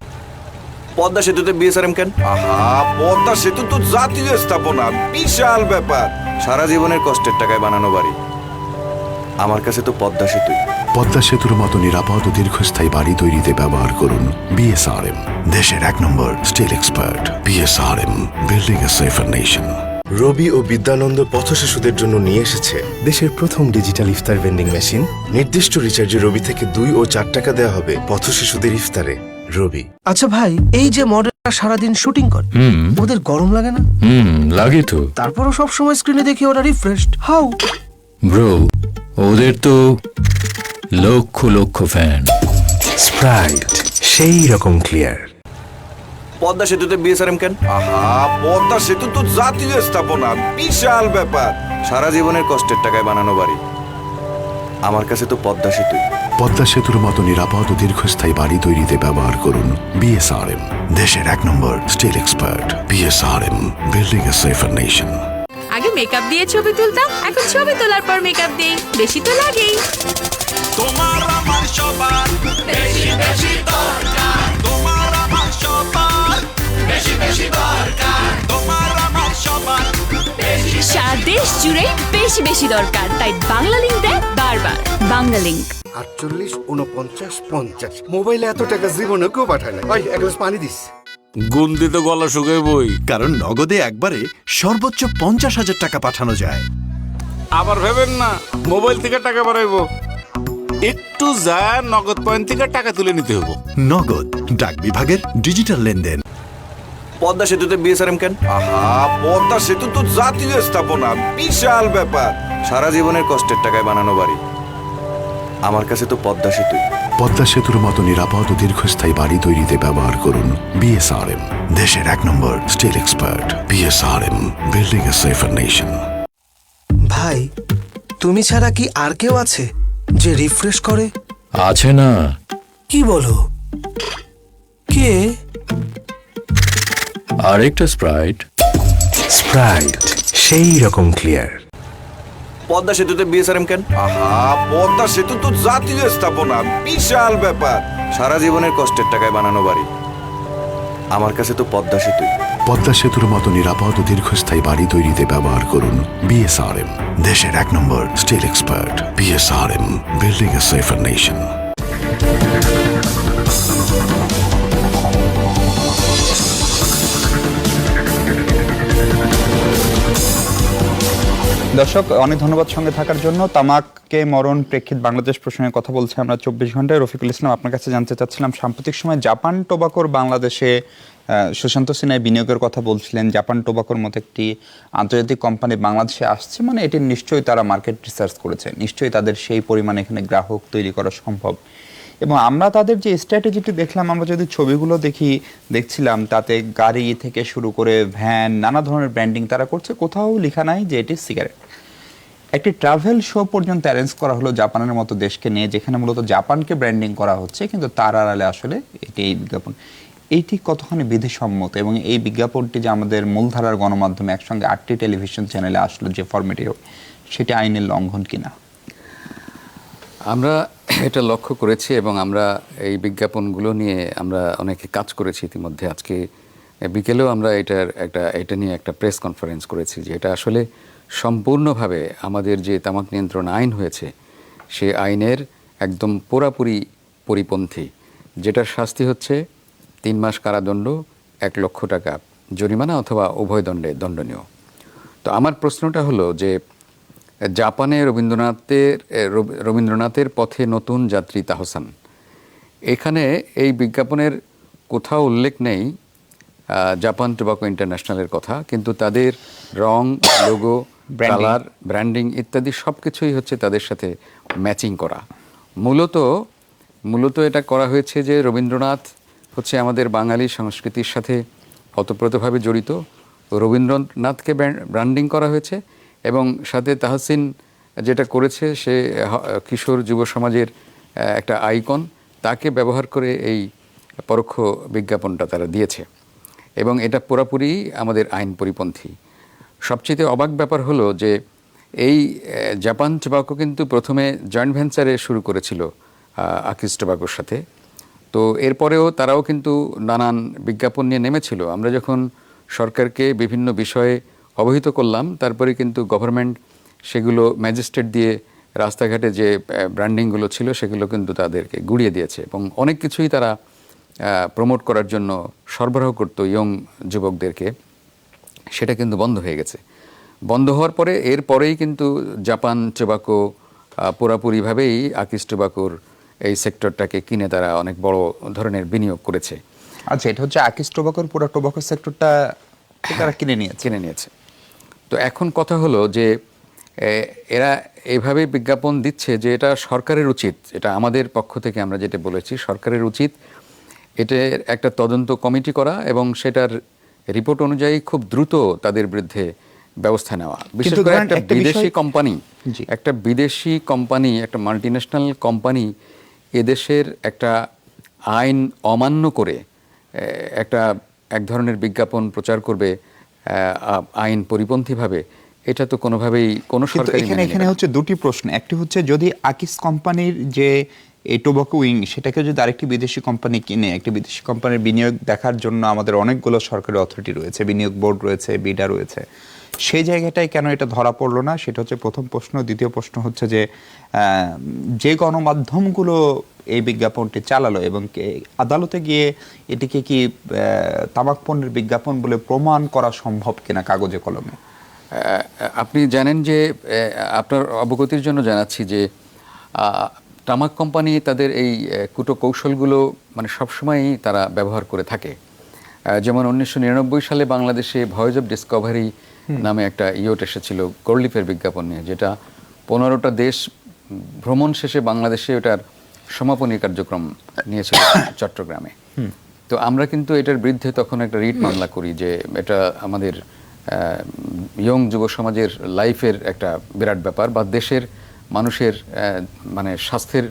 পদ্মা সেতুতে বিএসআরএম কেন? আহা, পদ্মা সেতু তো জাতীয় স্থাপনা, বিশাল ব্যাপার। সারা জীবনের কষ্টের টাকায় বানানো বাড়ি, আমার কাছে তো পদ্মা সেতুই। পদ্মা সেতুর মতো নিরাপদ ও দীর্ঘস্থায়ী বাড়ি তৈরিতে ব্যবহার করুন বিএসআরএম, দেশের 1 নম্বর স্টিল এক্সপার্ট। বিএসআরএম, বিল্ডিং এ সেফার নেশন। রবি ও বিদ্যানন্দ পথ শিশুদের জন্য নিয়ে এসেছে দেশের প্রথম ডিজিটাল ইফতার ভেন্ডিং মেশিন। নির্দিষ্ট রিচার্জে রবি থেকে 2 ও 4 টাকা দেওয়া হবে পথ শিশুদের ইফতারে। রবি। আচ্ছা ভাই, এই যে মডেলটা সারাদিন শুটিং করে, ওদের গরম লাগে না? লাগে তো। তারপরও সব সময় স্ক্রিনে দেখি ওরা রিফ্রেশড। হাউ? ব্রো, ওদের তো লক্ষ লক্ষ ফ্যান। স্প্রাইট সেই রকম ক্লিয়ার। পদ্মা সেতুতে বিএসআরএম কেন? আহা, পদ্মা সেতু তো জাতীয় স্থাপনা, বিশাল ব্যাপার। সারা জীবনের কষ্টের টাকায় বানানো বাড়ি, আমার কাছে তো পদ্মা সেতুই। পদ্মা সেতুর মতো নিরাপদ ও দীর্ঘস্থায়ী বাড়ি তৈরিতে ব্যবহার করুন বিএসআরএম, দেশের 1 নম্বর স্টিল এক্সপার্ট। বিএসআরএম, বিল্ডিং এ সেফার নেশন। আগে মেকআপ দিয়ে ছবি তুলতাম, এখন ছবি তোলার পর মেকআপ দেই, বেশি তো লাগেই। তোমার আমার সবার বেশি বেশি দরকার, তোমার আমার সবার বেশি বেশি দরকার, তোমার আমার সবার বেশি। সারা দেশ জুড়েই বেশি বেশি দরকার, তাই বাংলা লিংক দেয় বারবার। বাংলা লিংক। 48 49 50 মোবাইলে এত টাকা জীবনে কেউ পাঠায় না। ভাই এক গ্লাস পানি দিস। গন্দি তো গলা শুকাই বই, কারণ নগদে একবারে সর্বোচ্চ 50,000 টাকা পাঠানো যায়। আবার ভেবেন না মোবাইল থেকে টাকা পাঠাইবো, একটু যায় নগদ পয়েন্ট থেকে টাকা তুলে নিতে হবো। নগদ ডাক বিভাগের ডিজিটাল লেনদেন। পদ্মা সেতুতে বিএসআরএম কেন? আহা, পদ্মা সেতু তো জাতীয় স্থাপনা, বিশাল ব্যাপার। সারা জীবনের কষ্টের টাকায় বানানো বাড়ি, আমার কাছে তো পদ্মা সেতুই। পদ্মা সেতুর মতো নিরাপদ ও দীর্ঘস্থায়ী বাড়ি তৈরিতে ব্যবহার করুন বিএসআরএম, দেশের 1 নম্বর স্টিল এক্সপার্ট। বিএসআরএম, বিল্ডিং এ সেফার নেশন। ভাই, তুমি ছাড়া কি আর কেউ আছে যে রিফ্রেশ করে? আছে না। কি বলো? কে? আরেকটা স্প্রাইট। স্প্রাইট সেই রকম ক্লিয়ার। পদ্মা সেতুতে বিএসআরএম কেন? আহা, পদ্মা সেতু তো জাতীয় স্থাপনা, বিশাল ব্যাপার। সারা জীবনের কষ্টের টাকায় বানানো বাড়ি, আমার কাছে তো পদ্মা সেতুই। পদ্মা সেতুর মতো নিরাপদ ও দীর্ঘস্থায়ী বাড়ি তৈরিতে ব্যবহার করুন বিএসআরএম, দেশের 1 নম্বর স্টিল এক্সপার্ট। বিএসআরএম, বিল্ডিং এ সেফার নেশন। দর্শক, অনেক ধন্যবাদ সঙ্গে থাকার জন্য। তামাককে মরণ প্রেক্ষিত বাংলাদেশ প্রসঙ্গে কথা বলছে আমরা 24 ঘন্টায়। রফিকুল ইসলাম, আপনার কাছে জানতে চাচ্ছিলাম, সাম্প্রতিক সময় জাপান টোবাকোর বাংলাদেশে সুশান্ত সিনহায় বিনিয়োগের কথা বলছিলেন। জাপান টোবাকোর মতো একটি আন্তর্জাতিক কোম্পানি বাংলাদেশে আসছে, মানে এটি নিশ্চয়ই তারা মার্কেট রিসার্চ করেছে, নিশ্চয়ই তাদের সেই পরিমাণে এখানে গ্রাহক তৈরি করা সম্ভব। এবং আমরা তাদের যে স্ট্র্যাটেজিটি দেখলাম, আমরা যদি ছবিগুলো দেখছিলাম, তাতে গাড়ি থেকে শুরু করে ভ্যান, নানা ধরনের ব্র্যান্ডিং তারা করছে। কোথাও লেখা নাই যে এটি সিগারেট। একটি ট্রাভেল শো পর্যন্ত অ্যারেঞ্জ করা হলো জাপানের মতো দেশকে নিয়ে, যেখানে মূলত জাপানকে ব্র্যান্ডিং করা হচ্ছে, কিন্তু তার আড়ালে আসলে এটি এই বিজ্ঞাপন। এইটি কতখানি বিধিসম্মত, এবং এই বিজ্ঞাপনটি যে আমাদের মূলধারার গণমাধ্যমে একসঙ্গে 8টি টেলিভিশন চ্যানেলে আসলো যে ফরম্যাটে, সেটি আইনের লঙ্ঘন কিনা? আমরা এটা লক্ষ্য করেছি এবং আমরা এই বিজ্ঞাপনগুলো নিয়ে আমরা অনেকে কাজ করেছি ইতিমধ্যে। আজকে বিকেলেও আমরা এটা নিয়ে একটা প্রেস কনফারেন্স করেছি যে এটা আসলে সম্পূর্ণভাবে আমাদের যে তামাক নিয়ন্ত্রণ আইন হয়েছে সেই আইনের একদম পুরাপুরি পরিপন্থী, যেটার শাস্তি হচ্ছে 3 মাস কারাদণ্ড, 1 লক্ষ টাকা জরিমানা অথবা উভয় দণ্ডে দণ্ডনীয়। তো আমার প্রশ্নটা হলো যে জাপানে রবীন্দ্রনাথের পথে নতুন যাত্রী তাহসান, এখানে এই বিজ্ঞাপনের কোথাও উল্লেখ নেই জাপান টোবাকো ইন্টারন্যাশনালের কথা, কিন্তু তাদের রং, লোগো, কালার, ব্র্যান্ডিং ইত্যাদি সব কিছুই হচ্ছে তাদের সাথে ম্যাচিং করা। মূলত এটা করা হয়েছে যে রবীন্দ্রনাথ হচ্ছে আমাদের বাঙালি সংস্কৃতির সাথে ওতপ্রোতভাবে জড়িত। রবীন্দ্রনাথকে ব্র্যান্ডিং করা হয়েছে এবং সাথে তাহসিন যেটা করেছে, সে কিশোর যুব সমাজের একটা আইকন, তাকে ব্যবহার করে এই পরোক্ষ বিজ্ঞাপনটা তারা দিয়েছে এবং এটা পুরোপুরি আমাদের আইন পরিপন্থী। সবচেয়ে অবাক ব্যাপার হলো যে এই জাপান টোবাকো কিন্তু প্রথমে জয়েন্ট ভেঞ্চারে শুরু করেছিল আকিজ টোবাকোর সাথে। তো এরপরেও তারাও কিন্তু নানান বিজ্ঞাপন নিয়ে নেমেছিল। আমরা যখন সরকারকে বিভিন্ন বিষয়ে অবহিত করলাম, তারপরে কিন্তু গভর্নমেন্ট সেগুলো ম্যাজিস্ট্রেট দিয়ে রাস্তাঘাটে যে ব্র্যান্ডিংগুলো ছিল সেগুলো কিন্তু তাদেরকে গুড়িয়ে দিয়েছে এবং অনেক কিছুই তারা প্রমোট করার জন্য সরবরাহ করতো ইয়ং যুবকদেরকে, সেটা কিন্তু বন্ধ হয়ে গেছে। বন্ধ হওয়ার পরে এরপরেই কিন্তু জাপান টোবাকো পুরাপুরিভাবেই আকিজ টোবাকোর এই সেক্টরটাকে কিনে তারা অনেক বড় ধরনের বিনিয়োগ করেছে। আচ্ছা, এটা হচ্ছে আকিজ টোবাকোর পুরো টোবাকো সেক্টরটা তারা কিনে নিয়েছে। তো এখন কথা হলো যে এরা এইভাবে বিজ্ঞাপন দিচ্ছে যে এটা সরকারের উচিত, এটা আমাদের পক্ষ থেকে আমরা যেটা বলেছি, সরকারের উচিত এটার একটা তদন্ত কমিটি করা এবং সেটার রিপোর্ট অনুযায়ী খুব দ্রুত তাদের বিরুদ্ধে ব্যবস্থা নেওয়া। বিশেষ করে একটা বিদেশি কোম্পানি, একটা মাল্টিন্যাশনাল কোম্পানি এদেশের একটা আইন অমান্য করে এক ধরনের বিজ্ঞাপন প্রচার করবে আইন পরিপন্থীভাবে, এটা তো কোনোভাবেই কোনো সরকারি এখানে হচ্ছে দুটি প্রশ্ন। একটি হচ্ছে যদি আকিজ কোম্পানির যে এই টোবাকো উইং সেটাকে যদি আরেকটি বিদেশি কোম্পানি কিনে, একটি বিদেশি কোম্পানির বিনিয়োগ দেখার জন্য আমাদের অনেকগুলো সরকারি অথরিটি রয়েছে, বিনিয়োগ বোর্ড রয়েছে, বিডা রয়েছে, সেই জায়গাটায় কেন এটা ধরা পড়লো না, সেটা হচ্ছে প্রথম প্রশ্ন। দ্বিতীয় প্রশ্ন হচ্ছে যে গণমাধ্যমগুলো এই বিজ্ঞাপনটি চালালো এবং আদালতে গিয়ে এটিকে কি তামাক পণ্যের বিজ্ঞাপন বলে প্রমাণ করা সম্ভব কিনা কাগজে কলমে? আপনি জানেন যে, আপনার অবগতির জন্য জানাচ্ছি যে তামাক কোম্পানি তাদের এই কুটো কৌশলগুলো মানে সবসময়ই তারা ব্যবহার করে থাকে। যেমন 1999 সালে বাংলাদেশে ভয়েস অফ ডিসকভারি নামে একটা ইয়োট এসেছিল কোরলিফের বিজ্ঞাপন নিয়ে, যেটা 15টা দেশ ভ্রমণ শেষে বাংলাদেশে ওটার সমাপনী কার্যক্রম নিয়েছিল চট্টগ্রামে। তো আমরা কিন্তু এটার বিরুদ্ধে তখন একটা রিট মামলা করি যে এটা আমাদের ইয়ং যুব সমাজের লাইফের একটা বিরাট ব্যাপার, বা দেশের মানুষের মানে স্বাস্থ্যের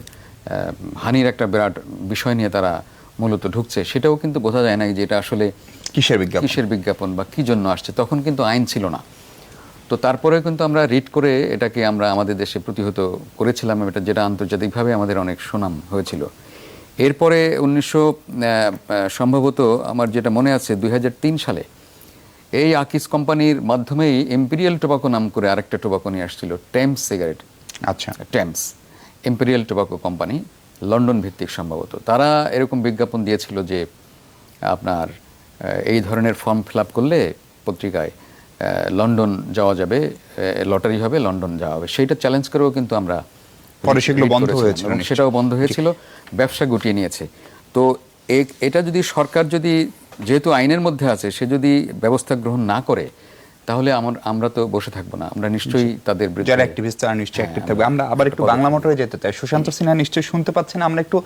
হানির একটা বিরাট বিষয় নিয়ে তারা মূলত ঢুকছে। সেটাও কিন্তু বোঝা যায় না যে এটা আসলে কিসের বিজ্ঞাপন বা কি জন্য আসছে। তখন কিন্তু আইন ছিল না। তো তারপরে কিন্তু আমরা রিট করে এটাকে আমরা আমাদের দেশে প্রতিহত করেছিলাম, এটা যেটা আন্তর্জাতিকভাবে আমাদের অনেক সুনাম হয়েছিল। এরপরে সম্ভবত আমার যেটা মনে আছে 2003 সালে এই আকিজ কোম্পানির মাধ্যমেই ইম্পেরিয়াল টোবাকো নাম করে আরেকটা টোবাকো নিয়ে আসছিল, টেমস সিগারেট। আচ্ছা, Thames imperial tobacco company, London ভিত্তিক সম্ভবত। তারা এরকম বিজ্ঞাপন দিয়েছিল যে আপনার এই ধরনের ফর্ম ফিল আপ করলে পত্রিকায় লন্ডন যাওয়া যাবে, লটারি হবে, লন্ডন যাওয়া হবে। সেইটা চ্যালেঞ্জ করেও কিন্তু আমরা পরে সেগুলো বন্ধ হয়েছে, সেটাও বন্ধ হয়েছিল, ব্যবসা গুটিয়ে নিয়েছে। তো এটা যদি সরকার যেহেতু আইনের মধ্যে আছে, সে যদি ব্যবস্থা গ্রহণ না করে তাহলে আমরা তো বসে থাকবো না, আমরা নিশ্চয়ই তাদের বিরুদ্ধে যারা অ্যাক্টিভিস্ট তারা নিশ্চয়ই অ্যাক্টিভ থাকবে। আমরা আবার একটু বাংলা মোটরে যেতে চাই। সুশান্ত সিনহা নিশ্চয়ই শুনতে পাচ্ছেন, আমরা একটু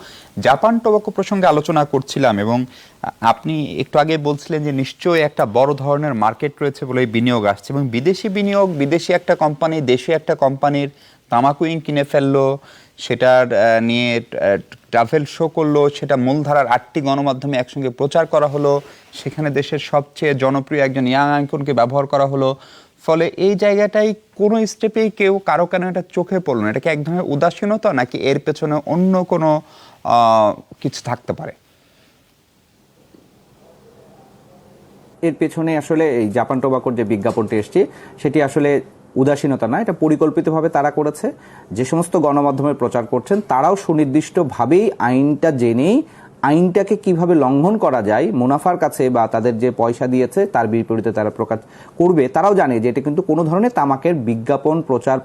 জাপান টোবাকো প্রসঙ্গে আলোচনা করছিলাম এবং আপনি একটু আগে বলছিলেন যে নিশ্চয়ই একটা বড় ধরনের মার্কেট রয়েছে বলে বিনিয়োগ আসছে এবং বিদেশি বিনিয়োগ, বিদেশি একটা কোম্পানি দেশি একটা কোম্পানির তামাকু উইং কিনে ফেললো, সেটার নিয়ে ট্রাভেল শো করলো, সেটা মূলধারার 8টি গণমাধ্যমে একসঙ্গে প্রচার করা হলো, সেখানে দেশের সবচেয়ে জনপ্রিয় একজন ইয়াং আইকনকে ব্যবহার করা হলো। ফলে এই জায়গাটাই কোনো স্টেপেই কারো কেন এটা চোখে পড়লো না? এটা কি এক ধরনের উদাসীনতা নাকি এর পেছনে অন্য কোনো কিছু থাকতে পারে? এর পেছনে আসলে এই জাপান টোবাকোর যে বিজ্ঞাপনটি এসছে সেটি আসলে উদাসীনতা না, এটা পরিকল্পিতভাবে তারা করেছে। যে সমস্ত গণমাধ্যমে প্রচার করছেন তারাও সুনির্দিষ্টভাবেই আইনটা জেনেই আইনটাকে কিভাবে লঙ্ঘন করা যায় মুনাফার কাছে বা তাদের যে পয়সা দিয়েছে তার বিপরীতে তারা প্রকাশ করবে, তারাও জানে যে এটা কিন্তু কোনো ধরনের তামাকের বিজ্ঞাপন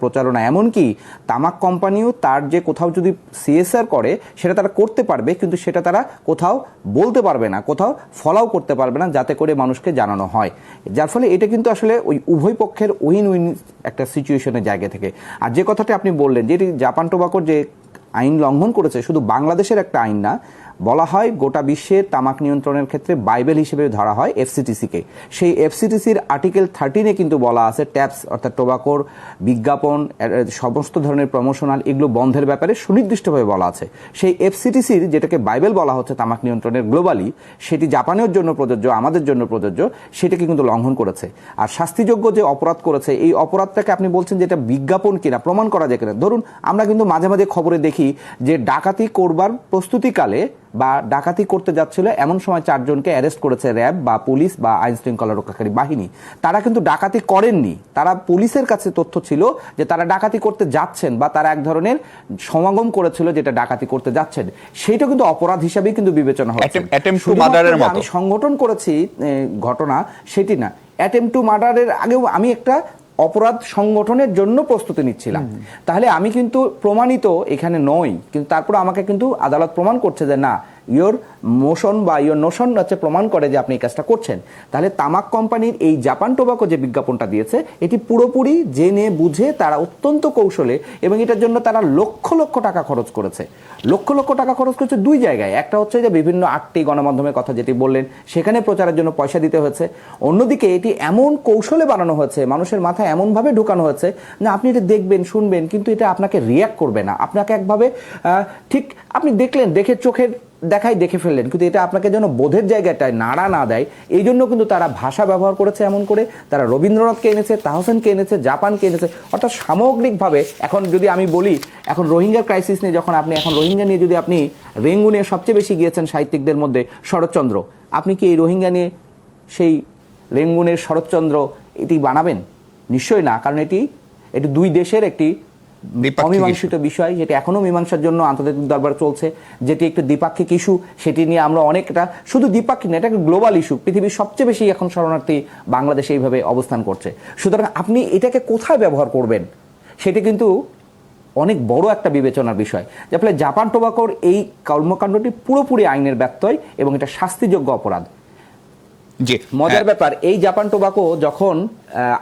প্রচারণা, এমনকি তামাক কোম্পানিও তার যে কোথাও যদি CSR করে সেটা তারা করতে পারবে, কিন্তু সেটা তারা কোথাও বলতে পারবে না, কোথাও ফলাও করতে পারবে না, যাতে করে মানুষকে জানানো হয়। যার ফলে এটা কিন্তু আসলে ওই উভয় পক্ষের উইন উইন একটা সিচুয়েশনের জায়গা থেকে। আর যে কথাটি আপনি বললেন যে এটি জাপান টোবাকোর যে আইন লঙ্ঘন করেছে, শুধু বাংলাদেশের একটা আইন না, বলা হয় গোটা বিশ্বের তামাক নিয়ন্ত্রণের ক্ষেত্রে বাইবেল হিসেবে ধরা হয় এফসিটিসিকে। সেই এফসিটিসির আর্টিকেল 13-এ কিন্তু বলা আছে ট্যাপস অর্থাৎ টোবাকোর বিজ্ঞাপন, সমস্ত ধরনের প্রমোশনাল এগুলো বন্ধের ব্যাপারে সুনির্দিষ্টভাবে বলা আছে। সেই এফসিটিসির যেটাকে বাইবেল বলা হচ্ছে তামাক নিয়ন্ত্রণের গ্লোবালি, সেটি জাপানের জন্য প্রযোজ্য, আমাদের জন্য প্রযোজ্য, সেটাকে কিন্তু লঙ্ঘন করেছে। আর শাস্তিযোগ্য যে অপরাধ করেছে, এই অপরাধটাকে আপনি বলছেন যে এটা বিজ্ঞাপন কিনা, প্রমাণ করা যায় কিনা। ধরুন আমরা কিন্তু মাঝে মাঝে খবরে দেখি যে ডাকাতি করবার প্রস্তুতিকালে বা ডাকাতি করতে যাচ্ছিল এমন সময় 4 জনকে অ্যারেস্ট করেছে র্যাব বা পুলিশ বা আইন শৃঙ্খলা রক্ষাকারী বাহিনী। তারা কিন্তু ডাকাতি করেননি, তারা পুলিশের কাছে তথ্য ছিল যে তারা ডাকাতি করতে যাচ্ছেন বা তারা এক ধরনের সমাগম করেছিল যেটা ডাকাতি করতে যাচ্ছেন, সেইটা কিন্তু অপরাধ হিসাবেই কিন্তু বিবেচনা হচ্ছে। আমি সংগঠন করেছি ঘটনা সেটি না, অ্যাটেম্প টু মার্ডারের আগেও আমি একটা অপরাধ সংগঠনের জন্য প্রস্তুতি নিচ্ছিলাম, তাহলে আমি কিন্তু প্রমাণিত এখানে নই, কিন্তু তারপর আমাকে কিন্তু আদালত প্রমাণ করছে যে না, ইয়োর মোশন বা ইয়োর নোশন হচ্ছে প্রমাণ করে যে আপনি এই কাজটা করছেন। তাহলে তামাক কোম্পানির এই জাপান টোবাকো যে বিজ্ঞাপনটা দিয়েছে, এটি পুরোপুরি জেনে বুঝে তারা অত্যন্ত কৌশলে, এবং এটার জন্য তারা লক্ষ লক্ষ টাকা খরচ করেছে। লক্ষ লক্ষ টাকা খরচ করেছে 2 জায়গায়। একটা হচ্ছে যে বিভিন্ন 8টি গণমাধ্যমের কথা যেটি বললেন, সেখানে প্রচারের জন্য পয়সা দিতে হয়েছে। অন্যদিকে এটি এমন কৌশলে বানানো হয়েছে, মানুষের মাথায় এমনভাবে ঢুকানো হয়েছে না আপনি এটা দেখবেন, শুনবেন, কিন্তু এটা আপনাকে রিয়্যাক্ট করবে না, আপনাকে একভাবে ঠিক আপনি দেখলেন, দেখে চোখের দেখাই দেখে ফেললেন, কিন্তু এটা আপনাকে যেন বোধের জায়গাটায় নাড়া না দেয়। এই জন্য কিন্তু তারা ভাষা ব্যবহার করেছে এমন করে, তারা রবীন্দ্রনাথকে এনেছে, তাহসেনকে এনেছে, জাপানকে এনেছে, অর্থাৎ সামগ্রিকভাবে। এখন যদি আমি বলি, এখন রোহিঙ্গা ক্রাইসিস নিয়ে যখন আপনি এখন রোহিঙ্গা নিয়ে যদি আপনি রেঙ্গুনে সবচেয়ে বেশি গিয়েছেন সাহিত্যিকদের মধ্যে শরৎচন্দ্র, আপনি কি এই রোহিঙ্গা নিয়ে সেই রেঙ্গুনের শরৎচন্দ্র এটি বানাবেন? নিশ্চয়ই না, কারণ এটি 2 দেশের একটি অমীমাংসিত বিষয়, যেটি এখনো মীমাংসার জন্য আন্তর্জাতিক দরবার চলছে, যেটি একটি দ্বিপাক্ষিক ইস্যু। সেটি নিয়ে আমরা অনেকটা, শুধু দ্বিপাক্ষিক না, এটা একটা গ্লোবাল ইস্যু। পৃথিবীর সবচেয়ে বেশি এখন শরণার্থী বাংলাদেশে এইভাবে অবস্থান করছে। সুতরাং আপনি এটাকে কোথায় ব্যবহার করবেন সেটি কিন্তু অনেক বড় একটা বিবেচনার বিষয়। যার ফলে জাপান টোবাকোর এই কর্মকাণ্ডটি পুরোপুরি আইনের ব্যত্যয় এবং এটা শাস্তিযোগ্য অপরাধ। মজার ব্যাপার, এই জাপান টোবাকো যখন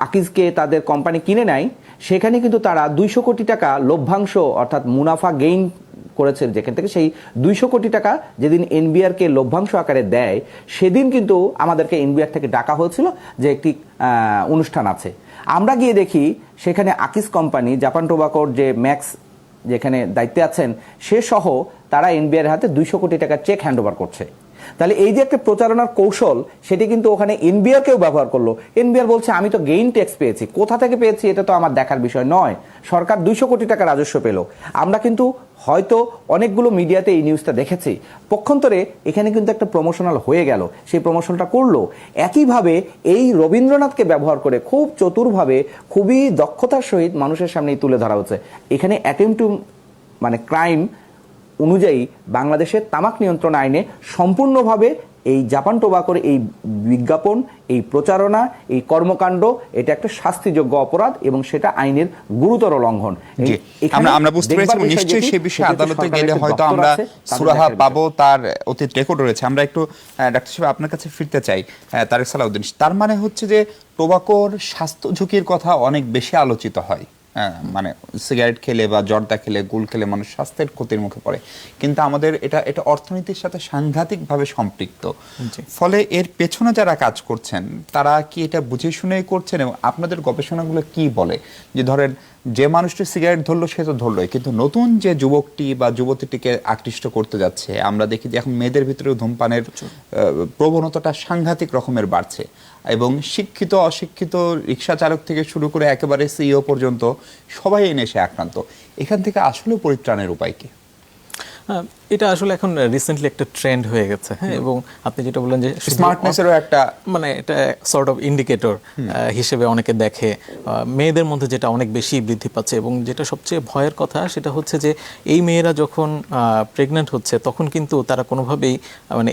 আকিজকে তাদের কোম্পানি কিনে নেয়, সেখানে কিন্তু তারা 200 কোটি টাকা লভ্যাংশ অর্থাৎ মুনাফা গেইন করেছে, যেখান থেকে সেই 200 কোটি টাকা যেদিন এনবিআরকে লভ্যাংশ আকারে দেয়, সেদিন কিন্তু আমাদেরকে এনবিআর থেকে ডাকা হয়েছিল যে একটি অনুষ্ঠান আছে। আমরা গিয়ে দেখি সেখানে আকিজ কোম্পানি, জাপান টোবাকোর যে ম্যাক্স যেখানে দায়িত্বে আছেন, সে সহ তারা এনবিআর হাতে 200 কোটি টাকার চেক হ্যান্ডওভার করছে। তাহলে এই যে একটা প্রচারণার কৌশল, সেটি কিন্তু ওখানে এনবিআরকেও ব্যবহার করলো। এনবিআর বলছে আমি তো গেইন ট্যাক্স পেয়েছি, কোথা থেকে পেয়েছি এটা তো আমার দেখার বিষয় নয়, সরকার 200 কোটি টাকা রাজস্ব পেল। আমরা কিন্তু হয়তো অনেকগুলো মিডিয়াতে এই নিউজটা দেখেছি। পক্ষান্তরে এখানে কিন্তু একটা প্রমোশনাল হয়ে গেল, সেই প্রমোশনটা করলো। একইভাবে এই রবীন্দ্রনাথকে ব্যবহার করে খুব চতুরভাবে, খুবই দক্ষতার সহিত মানুষের সামনেই তুলে ধরা হচ্ছে। এখানে অ্যাটেম্প টু ক্রাইম অনুযায়ী বাংলাদেশের তামাক নিয়ন্ত্রণ আইনে সম্পূর্ণভাবে এই জাপান টোবাকোর এই বিজ্ঞাপন, এই প্রচারণা, এই কর্মকাণ্ড, এটা একটা শাস্তিযোগ্য অপরাধ এবং সেটা আইনের গুরুতর লঙ্ঘন। আমরা বুঝতে পেরেছি, নিশ্চয়ই সেই বিষয়ে আদালতে গেলে হয়তো আমরা সুরাহা পাবো, তার অতীত রেকর্ড রয়েছে। আমরা একটু ডাক্তার সাহেব আপনার কাছে ফিরতে চাই, তারেক সালাউদ্দিন। তার মানে হচ্ছে যে টোবাকোর স্বাস্থ্য ঝুঁকির কথা অনেক বেশি আলোচিত হয়, মানে সিগারেট খেলে বা জর্দা খেলে, গুল খেলে মানুষ স্বাস্থ্যের ক্ষতির মুখে পড়ে, কিন্তু আমাদের এটা অর্থনীতির সাথে সাংঘাতিকভাবে সম্পৃক্ত। ফলে এর পেছনে যারা কাজ করছেন তারা কি এটা বুঝে শুনেই করছেন? এবং আপনাদের গবেষণাগুলো কি বলে যে ধরেন যে মানুষটি সিগারেট ধরলো সে তো ধরলোই, কিন্তু নতুন যে যুবকটি বা যুবতীটিকে আকৃষ্ট করতে যাচ্ছে, আমরা দেখি যে এখন মেয়েদের ভিতরেও ধূমপানের প্রবণতাটা সাংঘাতিক রকমের বাড়ছে, এবং শিক্ষিত অশিক্ষিত রিক্সা চালক থেকে শুরু করে একেবারে সিইও পর্যন্ত সবাই এই নেশে আক্রান্ত। এখান থেকে আসলে পরিত্রাণের উপায় কি? এটা আসলে এখন রিসেন্টলি একটা ট্রেন্ড হয়ে গেছে, হ্যাঁ। এবং আপনি যেটা বললেন যে স্মার্টনেসেরও একটা এটা সর্ট অফ ইন্ডিকেটর হিসেবে অনেকে দেখে। মেয়েদের মধ্যে যেটা অনেক বেশি বৃদ্ধি পাচ্ছে, এবং যেটা সবচেয়ে ভয়ের কথা সেটা হচ্ছে যে এই মেয়েরা যখন প্রেগনেন্ট হচ্ছে তখন কিন্তু তারা কোনোভাবেই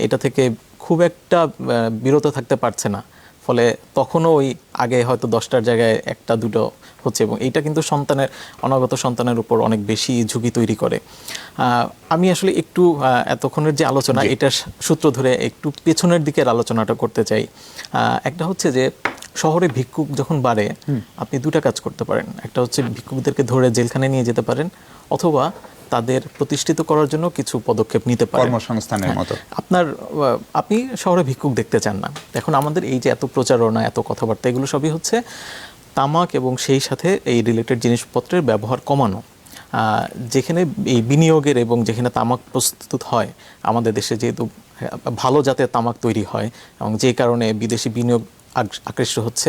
এটা থেকে খুব একটা বিরত থাকতে পারছে না। ফলে তখনও ওই আগে হয়তো 10টার জায়গায় 1টা 2টো হচ্ছে, এবং এইটা কিন্তু অনাগত সন্তানের উপর অনেক বেশি ঝুঁকি তৈরি করে। আমি আসলে একটু এতক্ষণের যে আলোচনা, এটার সূত্র ধরে একটু পেছনের দিকের আলোচনাটা করতে চাই। একটা হচ্ছে যে শহরে ভিক্ষুক যখন বাড়ে, আপনি 2টা কাজ করতে পারেন। একটা হচ্ছে ভিক্ষুকদেরকে ধরে জেলখানায় নিয়ে যেতে পারেন, অথবা তাদের প্রতিষ্ঠিত করার জন্য কিছু পদক্ষেপ নিতে পারে, কর্মসংস্থানের মতো। আপনি শহরে ভিক্ষুক দেখতে চান না। এখন আমাদের এই যে এত প্রচারণা, এত কথাবার্তা, এগুলো সবই হচ্ছে তামাক এবং সেই সাথে এই রিলেটেড জিনিসপত্রের ব্যবহার কমানো। যেখানে এই বিনিয়োগের এবং যেখানে তামাক প্রস্তুত হয়, আমাদের দেশে যেহেতু ভালো জাতের তামাক তৈরি হয় এবং যে কারণে বিদেশি বিনিয়োগ আকৃষ্ট হচ্ছে,